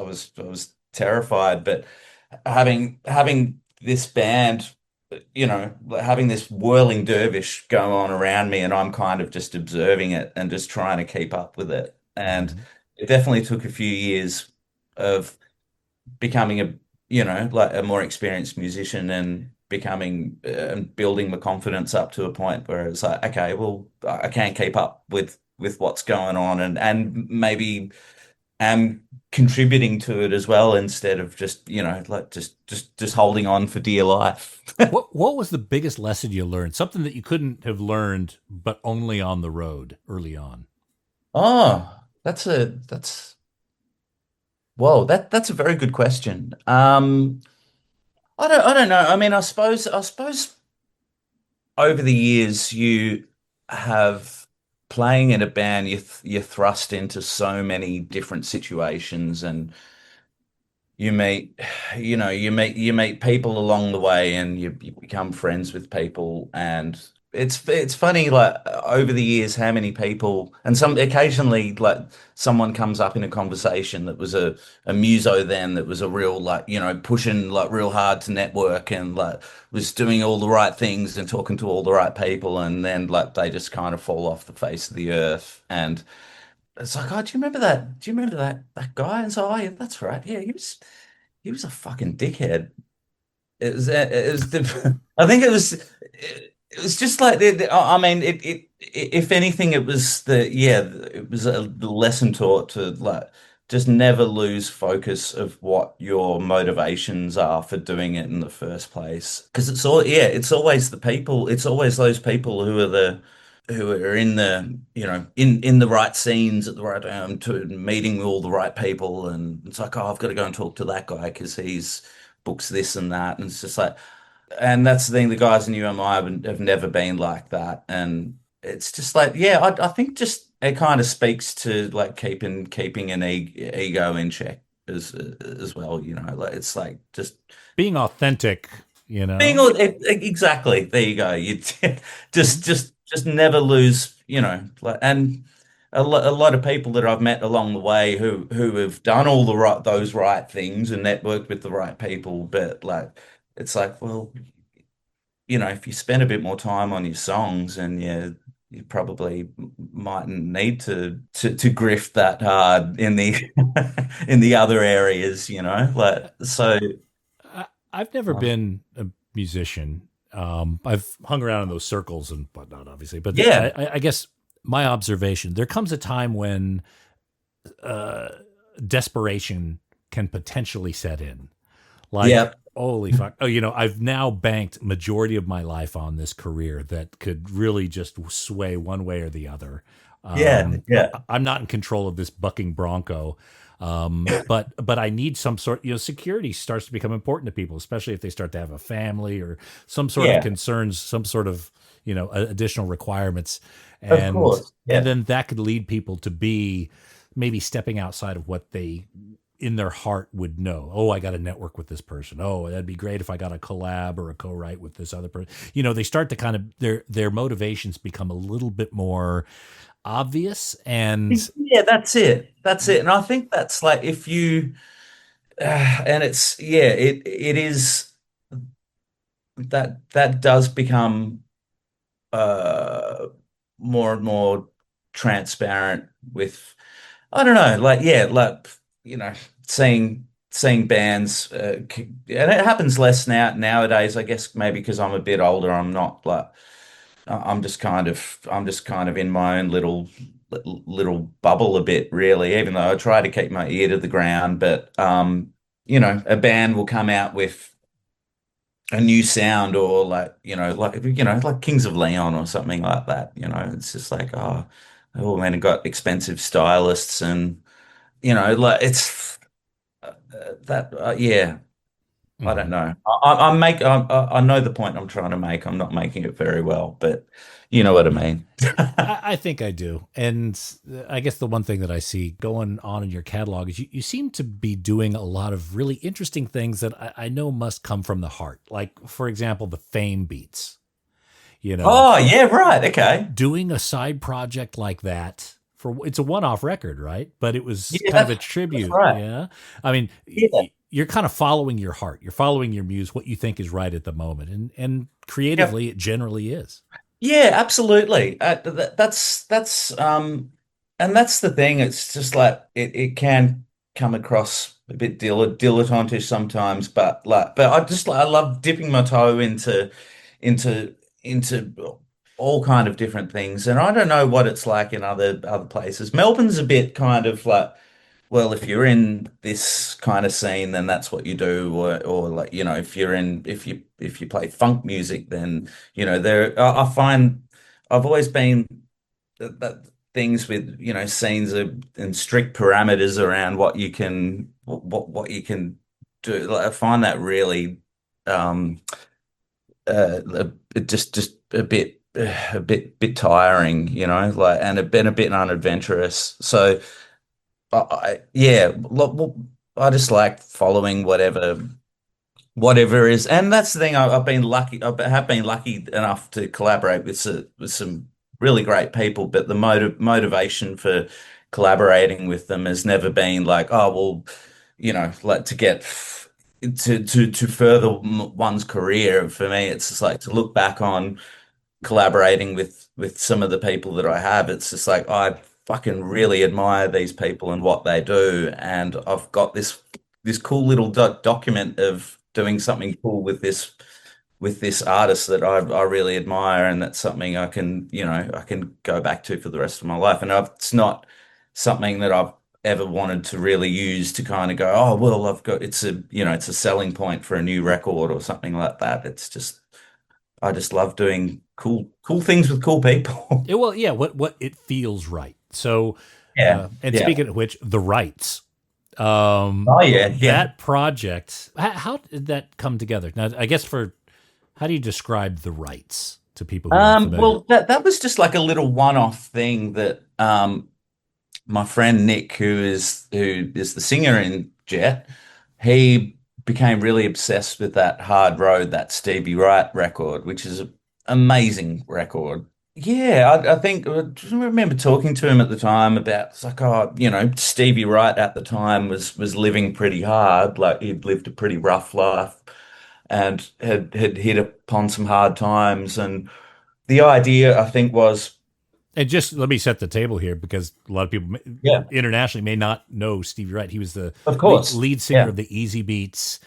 terrified. But having this band, having this whirling dervish go on around me, and I'm kind of just observing it and just trying to keep up with it. And Mhm. it definitely took a few years of becoming like a more experienced musician and becoming and building my confidence up to a point where it's like, okay, well, I can't keep up with what's going on, and maybe am contributing to it as well instead of just, like just holding on for dear life. What was the biggest lesson you learned? Something that you couldn't have learned, but only on the road early on. Oh, that's whoa, that's a very good question. I don't know. I mean, I suppose over the years you have playing in a band, you're thrust into so many different situations, and you meet you meet people along the way, and you become friends with people. And it's funny, like over the years how many people, and some occasionally like someone comes up in a conversation that was a muso then, that was a real, like, pushing like real hard to network, and like was doing all the right things and talking to all the right people, and then like they just kind of fall off the face of the earth. And it's like, oh, do you remember that? Do you remember that guy? And so, oh yeah, that's right. Yeah, he was a fucking dickhead. I think it was just like I mean, if anything, it was it was a lesson taught to like just never lose focus of what your motivations are for doing it in the first place. Because it's always the people, it's always those people who are in the, in the right scenes at the right time, to meeting with all the right people. And it's like, oh, I've got to go and talk to that guy because he's books this and that. And it's just like, and that's the thing, the guys in UMI have never been like that. And it's just like, yeah, I think just it kind of speaks to like keeping an ego in check as well, like it's like just Being authentic, being exactly, there you go. You Mhm. just never lose, like, and a lot of people that I've met along the way who have done all those right things and networked with the right people, but like it's like, well, if you spend a bit more time on your songs, and you probably mightn't need to grift that hard in the in the other areas, like so. I've never um, been a musician. I've hung around in those circles and whatnot, obviously. But yeah, I guess my observation, there comes a time when uh, desperation can potentially set in. Like, yeah, holy fuck. Oh, I've now banked majority of my life on this career that could really just sway one way or the other. yeah, yeah. I'm not in control of this bucking bronco. But I need some sort, security starts to become important to people, especially if they start to have a family or some sort of Yeah, concerns, some sort of, additional requirements. of And, course. and Yeah. then that could lead people to be maybe stepping outside of what they in their heart would know. Oh, I got to network with this person. Oh, that'd be great if I got a collab or a co-write with this other person. They start to kind of their motivations become a little bit more obvious. And Yeah, that's it. That's it. And I think that's like if you and it's it is that does become uh more and more transparent with, I don't know, like, yeah, like, you know, seeing bands, and it happens less nowadays, I guess, maybe because I'm a bit older. I'm not like I'm just kind of in my own little bubble a bit, really, even though I try to keep my ear to the ground. But a band will come out with a new sound, or like Kings of Leon or something like that. It's just like, oh man, it got expensive stylists, and like it's that yeah. I don't Mhm. know. I know the point I'm trying to make. I'm not making it very well, but you know what I mean. I think I do. And I guess the one thing that I see going on in your catalog is you seem to be doing a lot of really interesting things that I know must come from the heart. Like, for example, the Fame beats, you know, Oh yeah, right. Okay. doing a side project like that. It's a one-off record, right? But it was Yeah, kind of a that's tribute. right. Yeah. I mean, Yeah. you're kind of following your heart. You're following your muse, what you think is right at the moment. And Yeah. creatively, it generally is. Yeah, absolutely. And that's the thing. It's just like it can come across a bit dilettantish sometimes, but I love dipping my toe into into all kind of different things. And I don't know what it's like in other places. Melbourne's a bit kind of like, well, if you're in this kind of scene, then that's what you do, or like, if you play funk music, then I find I've always been that things with scenes and strict parameters around what you can do. Like, I find that really um just a bit tiring, like, and a bit unadventurous. So yeah, well, I just like following whatever is, and that's the thing. I've been lucky. Have been lucky enough to collaborate with some really great people, but the motivation for collaborating with them has never been like, oh well, like to get to further one's career. For me, it's just like to look back on collaborating with some of the people that I have. It's just like I fucking really admire these people and what they do, and I've got this cool little document of doing something cool with this artist that I really admire, and that's something I can go back to for the rest of my life. And it's not something that I've ever wanted to really use to kind of go, oh well, it's a selling point for a new record or something like that. It's just I just love doing cool things with cool people. Well, yeah, what it feels right. So, Yeah, and yeah. speaking of which, the rights, Oh yeah, yeah. that project, how did that come together? Now, I guess how do you describe the rights to people who aren't familiar? Well, that was just like a little one-off thing that my friend Nick, who is the singer in Jet, he became really obsessed with that Hard Road, that Stevie Wright record, which is an amazing record. Yeah, I think I remember talking to him at the time about, it's like, oh, Stevie Wright at the time was living pretty hard, like he'd lived a pretty rough life and had hit upon some hard times. And the idea, I think, was, And just let me set the table here because a lot of people yeah, internationally may not know Stevie Wright. He was the of course, lead singer yeah, of the Easy Beats.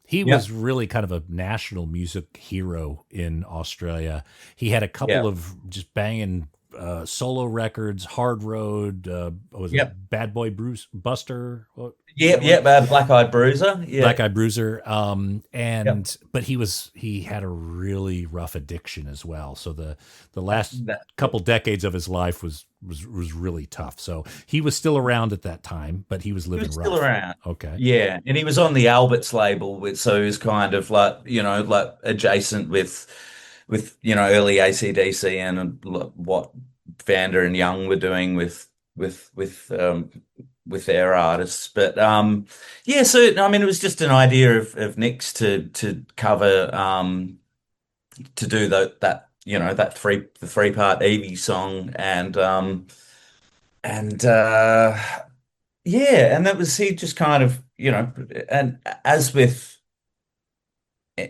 He yeah, was really kind of a national music hero in Australia. He had a couple yeah, of just banging solo records, Hard Road, what was yeah, it Bad Boy Bruce Buster? Was yeah, that yeah, one? Black Eyed Bruiser, yeah, Black Eyed Bruiser. yeah. But he had a really rough addiction as well. So the last That, couple decades of his life was really tough. So he was still around at that time, but he was he living was still rough. around. Okay. Yeah, and he was on the Alberts label, so he was kind of like, like adjacent with early AC/DC and what Vander and Young were doing with with um with their artists. But yeah, so I mean, it was just an idea of Nick's to cover to do the three-part Evie song, and yeah, and that was he just kind of, and as with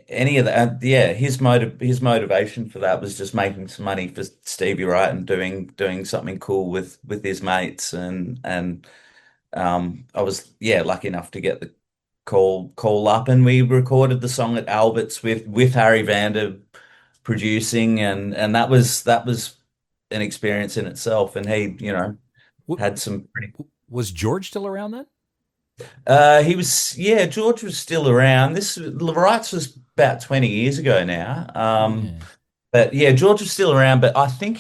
any of that, yeah, his motivation for that was just making some money for Stevie Wright and doing something cool with his mates, and I was, yeah, lucky enough to get the call up, and we recorded the song at Albert's with Harry Vander producing, and that was an experience in itself, and he, W- had some pretty. was George still around then? He was, yeah, George was still around. This Rights was about 20 years ago now. Yeah. But yeah, George was still around, but I think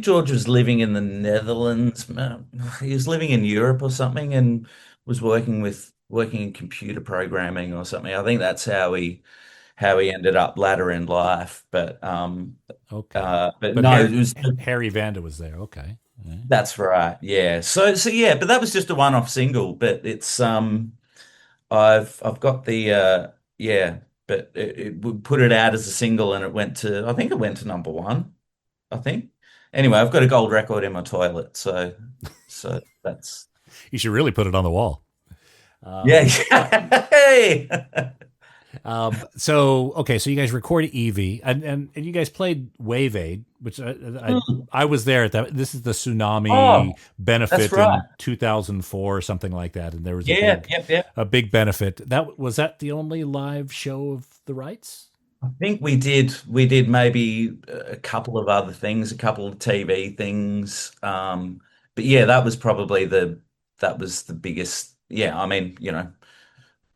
George was living in the Netherlands. He was living in Europe or something and was working in computer programming or something. I think that's how he ended up later in life. Okay. But But no, it was Harry Vanda was there. Okay. Yeah. that's right. Yeah. So yeah, but that was just a one-off single, but it's I've got the yeah, but it would put it out as a single and I think it went to number one, I think. Anyway, I've got a gold record in my toilet, so that's You should really put it on the wall. yeah. Hey. So okay, so you guys recorded Evie, and you guys played Wave Aid, which I was there at that. This is the tsunami Oh, that's benefit right. in 2004 or something like that, and there was Yeah, yep, yep. a big benefit. That was that the only live show of the rights? I think we did maybe a couple of other things, a couple of TV things. But yeah, that was the biggest. Yeah, I mean,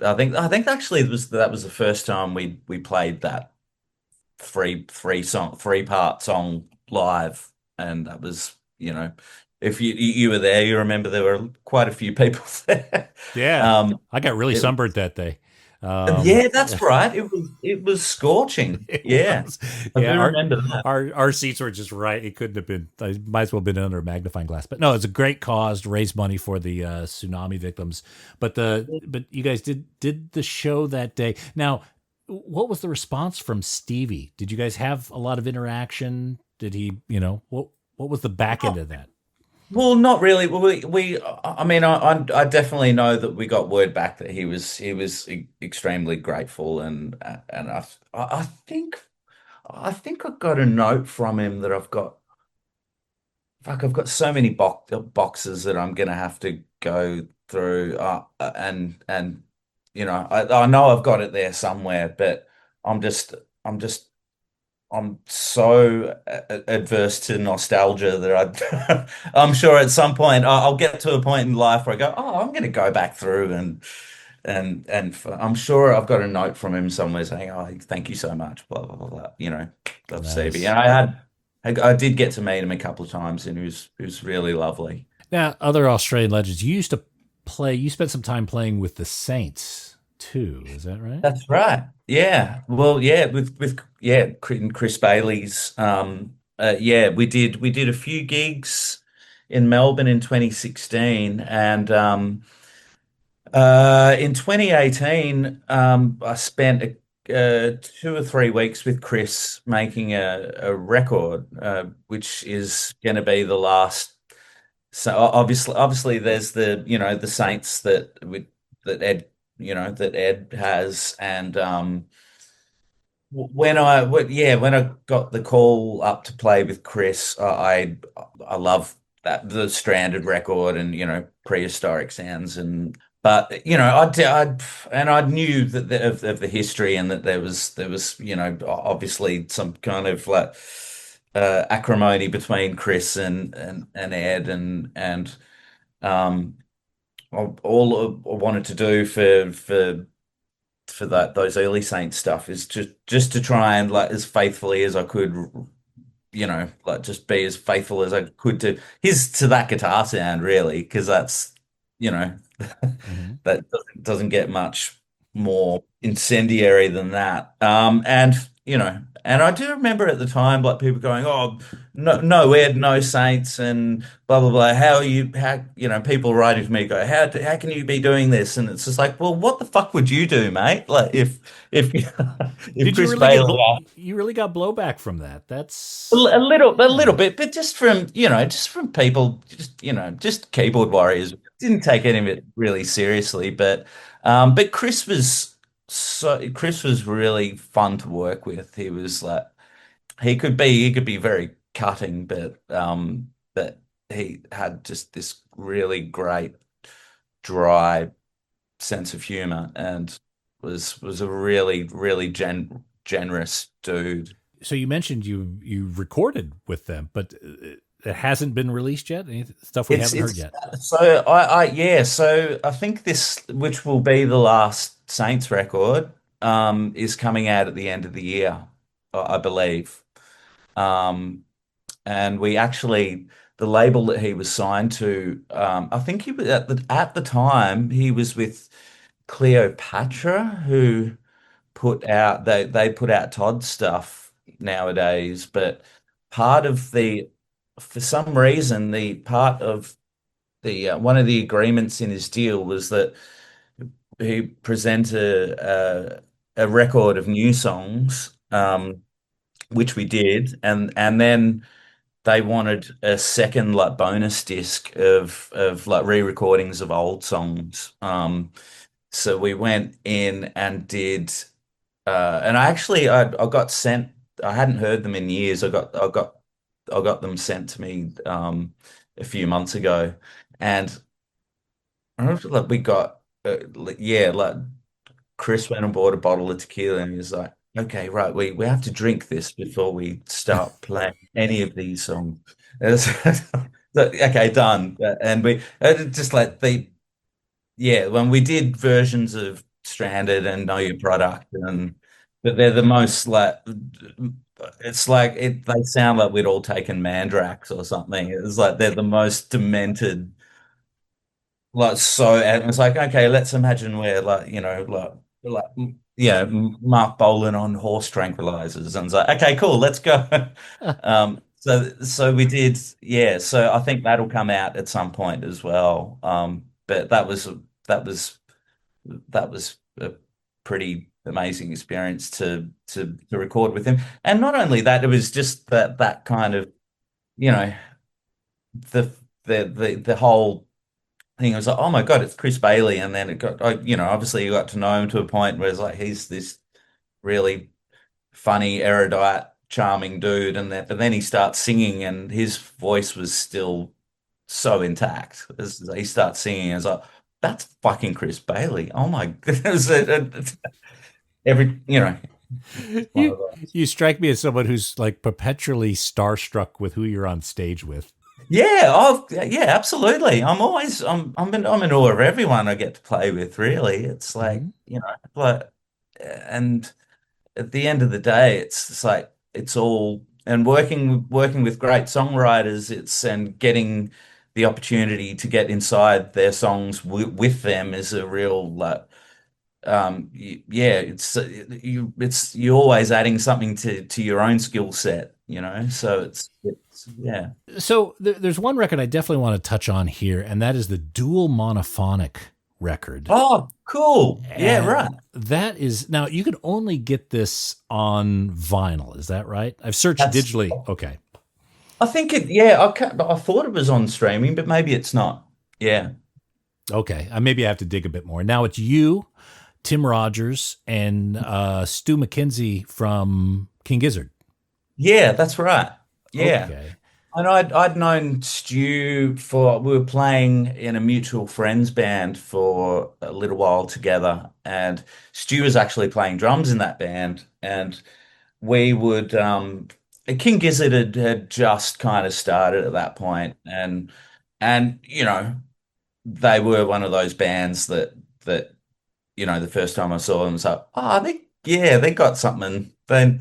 I think actually that was the first time we played that three part song live, and that was if you were there, you remember there were quite a few people there. Yeah, Um, I got really it, sunburned that day. Um, yeah, that's right. It was scorching. It Yeah, was. I Yeah, do remember that. our seats were just right. It couldn't have been. I might as well have been under a magnifying glass. But no, it's a great cause to raise money for the tsunami victims. But you guys did the show that day. Now, what was the response from Stevie? Did you guys have a lot of interaction? Did he, what was the back end of that? Well, not really. Well, I mean, I definitely know that we got word back that he was extremely grateful, and I think I got a note from him that I've got so many boxes that I'm gonna have to go through, and I know I've got it there somewhere, but I'm just I'm just I'm so adverse to nostalgia that I'm sure at some point I'll get to a point in life where I go, oh, I'm going to go back through I'm sure I've got a note from him somewhere saying, oh, thank you so much, blah blah blah, blah. Love Stevie, Nice. and I did get to meet him a couple of times, and he was really lovely. Now, other Australian legends. You used to play. You spent some time playing with the Saints too. Is that right? That's right. Yeah. Well, yeah, with yeah, Chris Bailey's yeah, we did a few gigs in Melbourne in 2016, and in 2018 I spent 2 or 3 weeks with Chris making a record, which is going to be the last. So obviously there's the Saints that Ed has, and when I got the call up to play with Chris, I love that the Stranded record and prehistoric sounds, but I knew that of the history, and that there was obviously some kind of like acrimony between Chris and Ed, and um all I wanted to do for those early Saints stuff is just to try and, like, as faithfully as I could, like, just be as faithful as I could to that guitar sound, really, because that's you know Hmm. that doesn't get much more incendiary than that. And I do remember at the time, like, people going, "Oh, no, no Ed, no Saints," and blah blah blah. How are you? How people writing to me go, "How can you be doing this?" And it's just like, well, what the fuck would you do, mate? Like, if if Did you Chris really get? Bailey You really got blowback from that? That's a little yeah. bit, but just from people, just keyboard warriors. Didn't take any of it really seriously, but Chris was really fun to work with. He was like, he could be very cutting, but he had just this really great dry sense of humor, and was a really really generous dude. So you mentioned you recorded with them, but it hasn't been released yet? Any stuff we It's haven't heard it's yet? so yeah, so I think this, which will be the last Saints record, is coming out at the end of the year, I believe. Um, and we actually, the label that he was signed to, I think he was at the time he was with Cleopatra, who they put out Todd's stuff nowadays, but part of the for some reason the part of the one of the agreements in his deal was that he present a record of new songs, which we did, and then they wanted a second like bonus disc of like re-recordings of old songs. So we went in and did, and I got sent. I hadn't heard them in years. I got them sent to me a few months ago, and I remember like we got yeah, like Chris went and bought a bottle of tequila and he was like, okay, right, we have to drink this before we start playing any of these songs. And okay, done. And we just like yeah, when we did versions of Stranded and Know Your Product, and but they're the most like it's like they sound like we'd all taken Mandrax or something. It's like they're the most demented, like so, and it's like, okay, let's imagine we're like, yeah, Mark Bolan on horse tranquilizers, and it's like, okay, cool, let's go. So we did, yeah. So I think that'll come out at some point as well. But that was that was a pretty amazing experience to record with him. And not only that, it was just that kind of, you know, the the whole thing was like, oh my God, it's Chris Bailey. And then it got, obviously you got to know him to a point where it's like, he's this really funny, erudite, charming dude. But then he starts singing and his voice was still so intact. As he starts singing, it's like, that's fucking Chris Bailey. Oh my goodness. Every, it's one of You those. you strike me as someone who's like perpetually starstruck with who you're on stage with. Yeah, yeah, absolutely. I'm in awe of everyone I get to play with, really. It's like, Mhm. like, and at the end of the day, it's like it's all, and working with great songwriters, it's and getting the opportunity to get inside their songs with them is a real like yeah, it's you're always adding something to your own skill set, so it's yeah. So there's one record I definitely want to touch on here, and that is the dual monophonic record. Oh, cool. Yeah, right. And that is now you can only get this on vinyl. Is that right? I've searched That's digitally. Okay. I think yeah, I thought it was on streaming, but maybe it's not. Yeah. Okay. Maybe I have to dig a bit more. Now it's you, Tim Rogers, and Stu McKenzie from King Gizzard. Yeah, that's right. Yeah. Okay. And I'd known Stu for we were playing in a mutual friends band for a little while together, and Stu was actually playing drums in that band, and we would King Gizzard had just kind of started at that point, and they were one of those bands that the first time I saw them, was like, oh, they got something. They,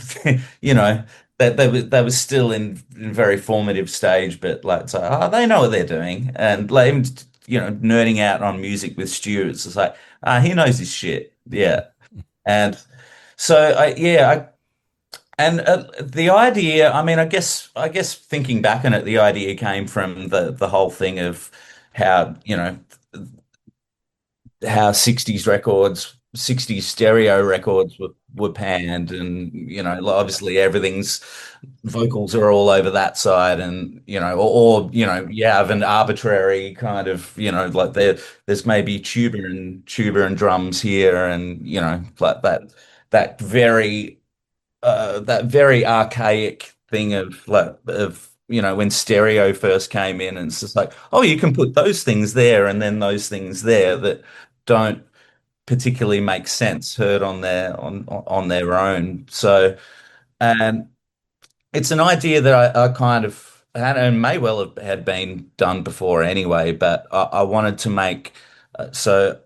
they were still in very formative stage, but like, it's like, oh, they know what they're doing, and like, even, nerding out on music with Stu, it's just like, he knows his shit, yeah. And so the idea, I mean, I guess thinking back on it, the idea came from the whole thing of how, how 60s records, 60s stereo records were panned, and like, obviously everything's vocals are all over that side, and you have an arbitrary kind of, like there's maybe tuba and drums here, and like that very archaic thing of like of when stereo first came in, and it's just like, oh, you can put those things there and then those things there that don't particularly make sense heard on their own. So, and it's an idea that I kind of and may well have had been done before anyway, but I wanted to make so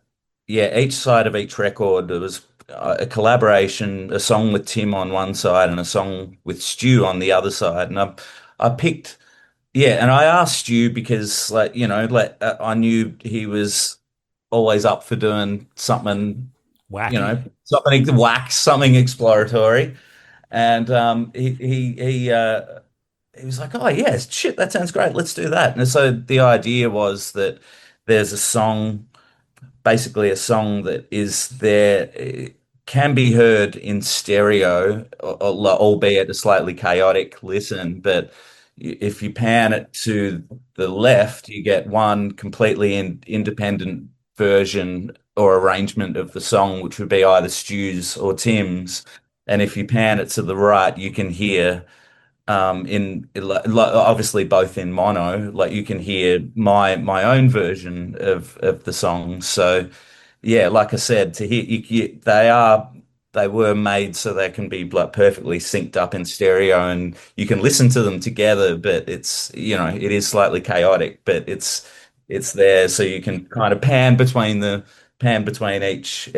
yeah, each side of each record there was a collaboration, a song with Tim on one side and a song with Stu on the other side, and I picked yeah, and I asked Stu because I knew he was always up for doing something, Wacky. something whack, something exploratory, and he was like, "Oh yeah, shit, that sounds great. Let's do that." And so the idea was that there's a song, basically a song that is there, can be heard in stereo, albeit a slightly chaotic listen. But if you pan it to the left, you get one completely independent version or arrangement of the song, which would be either Stu's or Tim's. And if you pan it to the right, you can hear obviously both in mono, like you can hear my own version of the song. So yeah, like I said, to hear they were made so they can be like perfectly synced up in stereo, and you can listen to them together. But it's it is slightly chaotic, but it's there so you can kind of pan between each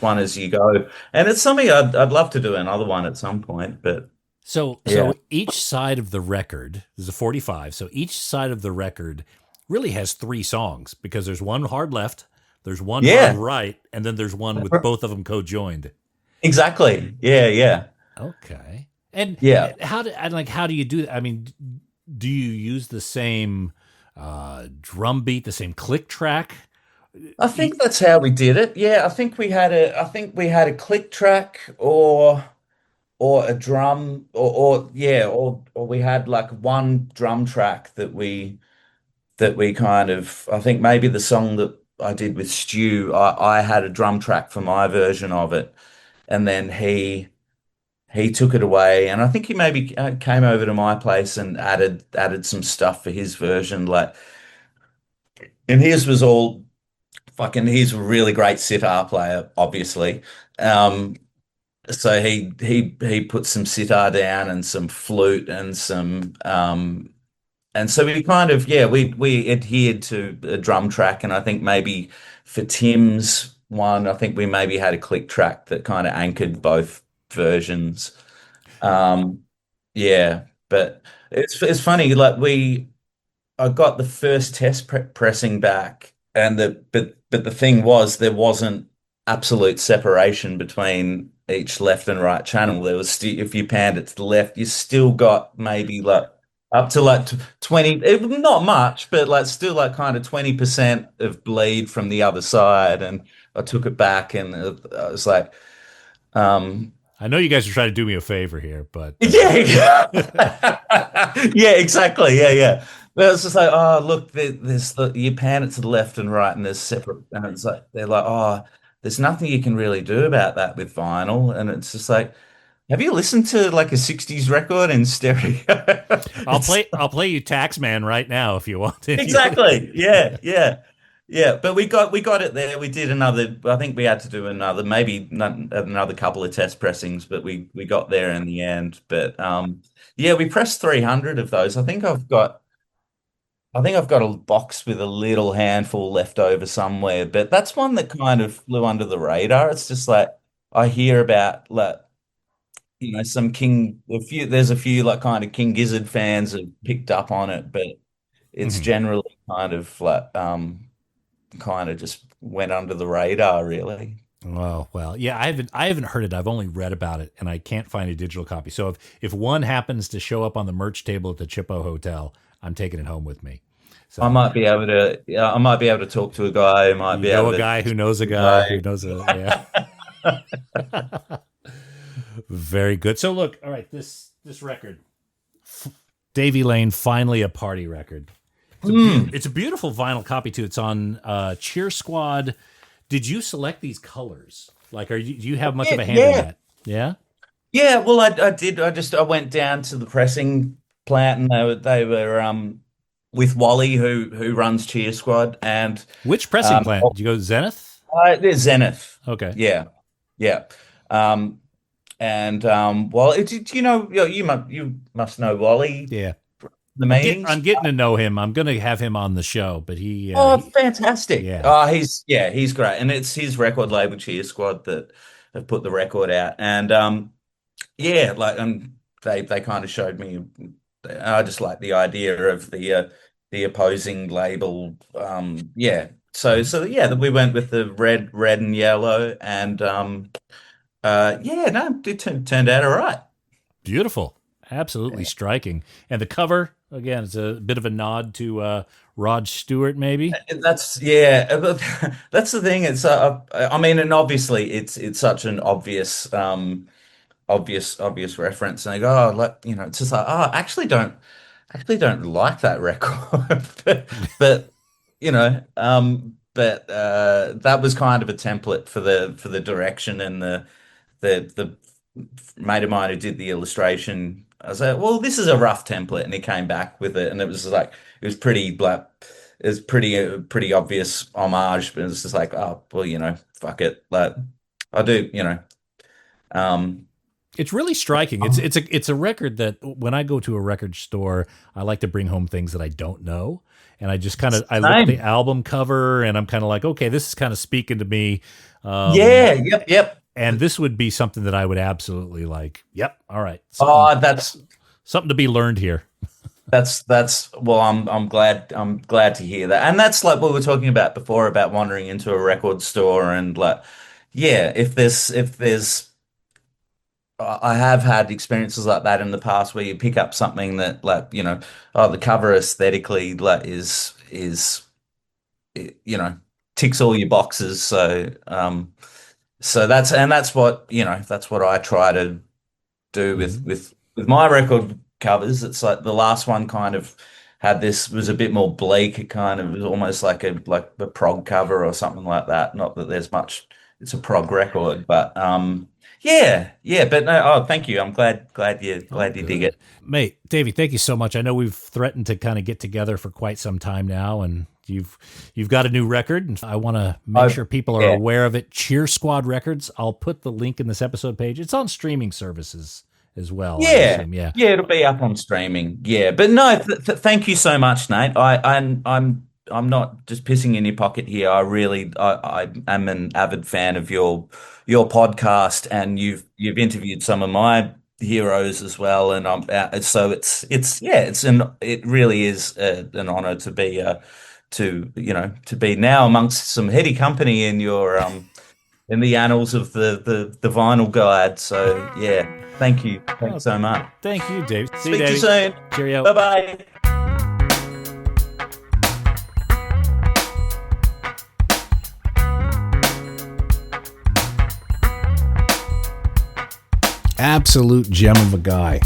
one as you go. And it's something I'd love to do another one at some point, but. So Yeah. each side of the record is a 45. So each side of the record really has three songs because there's one hard left, there's one hard Yeah, right, and then there's one with both of them co-joined. exactly. Yeah, yeah. Okay. And Yeah. how do you do that? I mean, do you use the same drum beat, the same click track? I think that's how we did it. Yeah, I think we had a click track or a drum or yeah, or we had like one drum track that we kind of I think maybe the song that I did with Stu, I had a drum track for my version of it, and then he took it away, and I think he maybe came over to my place and added some stuff for his version, like, and his was all fucking. He's a really great sitar player, obviously. Um, so he put some sitar down and some flute and some and so we kind of yeah we adhered to a drum track, and I think maybe for Tim's one I think we maybe had a click track that kind of anchored both versions. Um, yeah, but it's funny, like I got the first test pressing back, and but the thing was there wasn't absolute separation between each left and right channel. There was still, if you panned it to the left, you still got maybe like up to like 20, not much, but like still like kind of 20% of bleed from the other side. And I took it back, and I was like, um, I know you guys are trying to do me a favor here, but yeah, yeah, exactly. Yeah, yeah. But it's just like, oh, look, you pan it to the left and right, and there's separate, and it's like they're like, oh, there's nothing you can really do about that with vinyl, and it's just like, have you listened to like a '60s record in stereo? It's I'll play you Taxman right now if you want. exactly, yeah, yeah, yeah. But we got it there. We did another. I think we had to do another, maybe another couple of test pressings, but we got there in the end. But yeah, we pressed 300 of those. I think I've got a box with a little handful left over somewhere, but that's one that kind of flew under the radar. It's just like I hear about like some there's a few like kind of King Gizzard fans have picked up on it, but it's Mhm. generally kind of like kind of just went under the radar really. Oh well, yeah. I haven't heard it. I've only read about it, and I can't find a digital copy. So if one happens to show up on the merch table at the Chippo Hotel, I'm taking it home with me. I So might be able to yeah, I might be able to talk to a guy who might you be know able a to guy who knows a guy who knows a yeah. Very good. So look, all right, this record, Davey Lane, finally a party record. It's a beautiful vinyl copy too. It's on Cheer Squad. Did you select these colors? Like, do you have much Yeah, of a hand in yeah. that? Yeah. Yeah, well, I did. I went down to the pressing plant, and they were with Wally, who runs Cheer Squad, and Which pressing um, plant? Did you go Zenith? there's Zenith. Okay. Yeah, yeah. And well, you must know Wally. Yeah. the meetings. I'm getting to know him. I'm going to have him on the show, but Fantastic. yeah. Oh, he's great. And it's his record label, Cheer Squad, that have put the record out. And yeah, like they kind of showed me. I just like the idea of the opposing label. Yeah. So yeah, we went with the red and yellow, and yeah, no, it turned out all right. Beautiful. Absolutely striking. And the cover, again, it's a bit of a nod to Rod Stewart, maybe. That's that's the thing. It's I mean, and obviously it's such an obvious obvious reference. And I go, oh, like, it's just like, oh, I actually don't like that record, but that was kind of a template for the direction, and the mate of mine who did the illustration. I was like, well, this is a rough template, and he came back with it, and it was like it was pretty like it was pretty obvious homage, but it was just like, oh, well, fuck it, like I do, It's really striking. It's a record that when I go to a record store, I like to bring home things that I don't know. And I just I look at the album cover, and I'm kind of like, okay, this is kind of speaking to me. Yep. And this would be something that I would absolutely like. Yep. All right. That's something to be learned here. That's well, I'm glad to hear that. And that's like what we were talking about before about wandering into a record store, and like, yeah, if there's I have had experiences like that in the past where you pick up something that, like, the cover aesthetically, like, is ticks all your boxes. So that's what I try to do with my record covers. It's like the last one kind of was a bit more bleak. It kind of was almost like a prog cover or something like that. Not that there's much. It's a prog record, but yeah. But no, oh, thank you. I'm glad you dig it, mate. Davey, thank you so much. I know we've threatened to kind of get together for quite some time now, and you've got a new record, and I want to make sure people are aware of it. Cheer Squad Records. I'll put the link in this episode page. It's on streaming services as well. Yeah, it'll be up on streaming. Yeah, but no, thank you so much, Nate. I'm not just pissing in your pocket here. I am an avid fan of your podcast, and you've interviewed some of my heroes as well, and so it really is an honor to be to be now amongst some heady company in your in the annals of the Vinyl Guide. So yeah, thank you so much. Thank you, Dave. Speak to you soon. Cheerio. Bye bye. Absolute gem of a guy.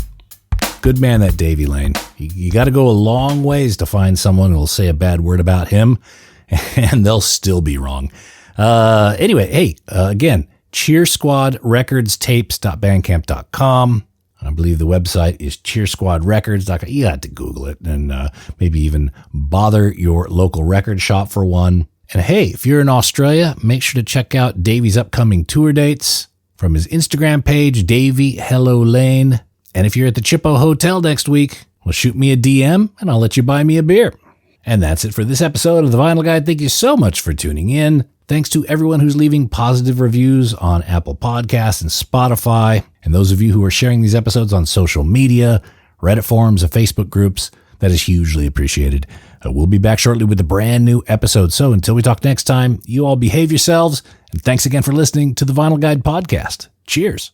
Good man, that Davey Lane. You got to go a long ways to find someone who will say a bad word about him, and they'll still be wrong. Anyway, hey, again, cheersquadrecordstapes.bandcamp.com. I believe the website is cheersquadrecords.com. You got to Google it, and maybe even bother your local record shop for one. And hey, if you're in Australia, make sure to check out Davey's upcoming tour dates from his Instagram page, Davey Hello Lane. And if you're at the Chippo Hotel next week, well, shoot me a DM and I'll let you buy me a beer. And that's it for this episode of The Vinyl Guide. Thank you so much for tuning in. Thanks to everyone who's leaving positive reviews on Apple Podcasts and Spotify. And those of you who are sharing these episodes on social media, Reddit forums, and Facebook groups. That is hugely appreciated. We'll be back shortly with a brand new episode. So until we talk next time, you all behave yourselves. And thanks again for listening to the Vinyl Guide podcast. Cheers.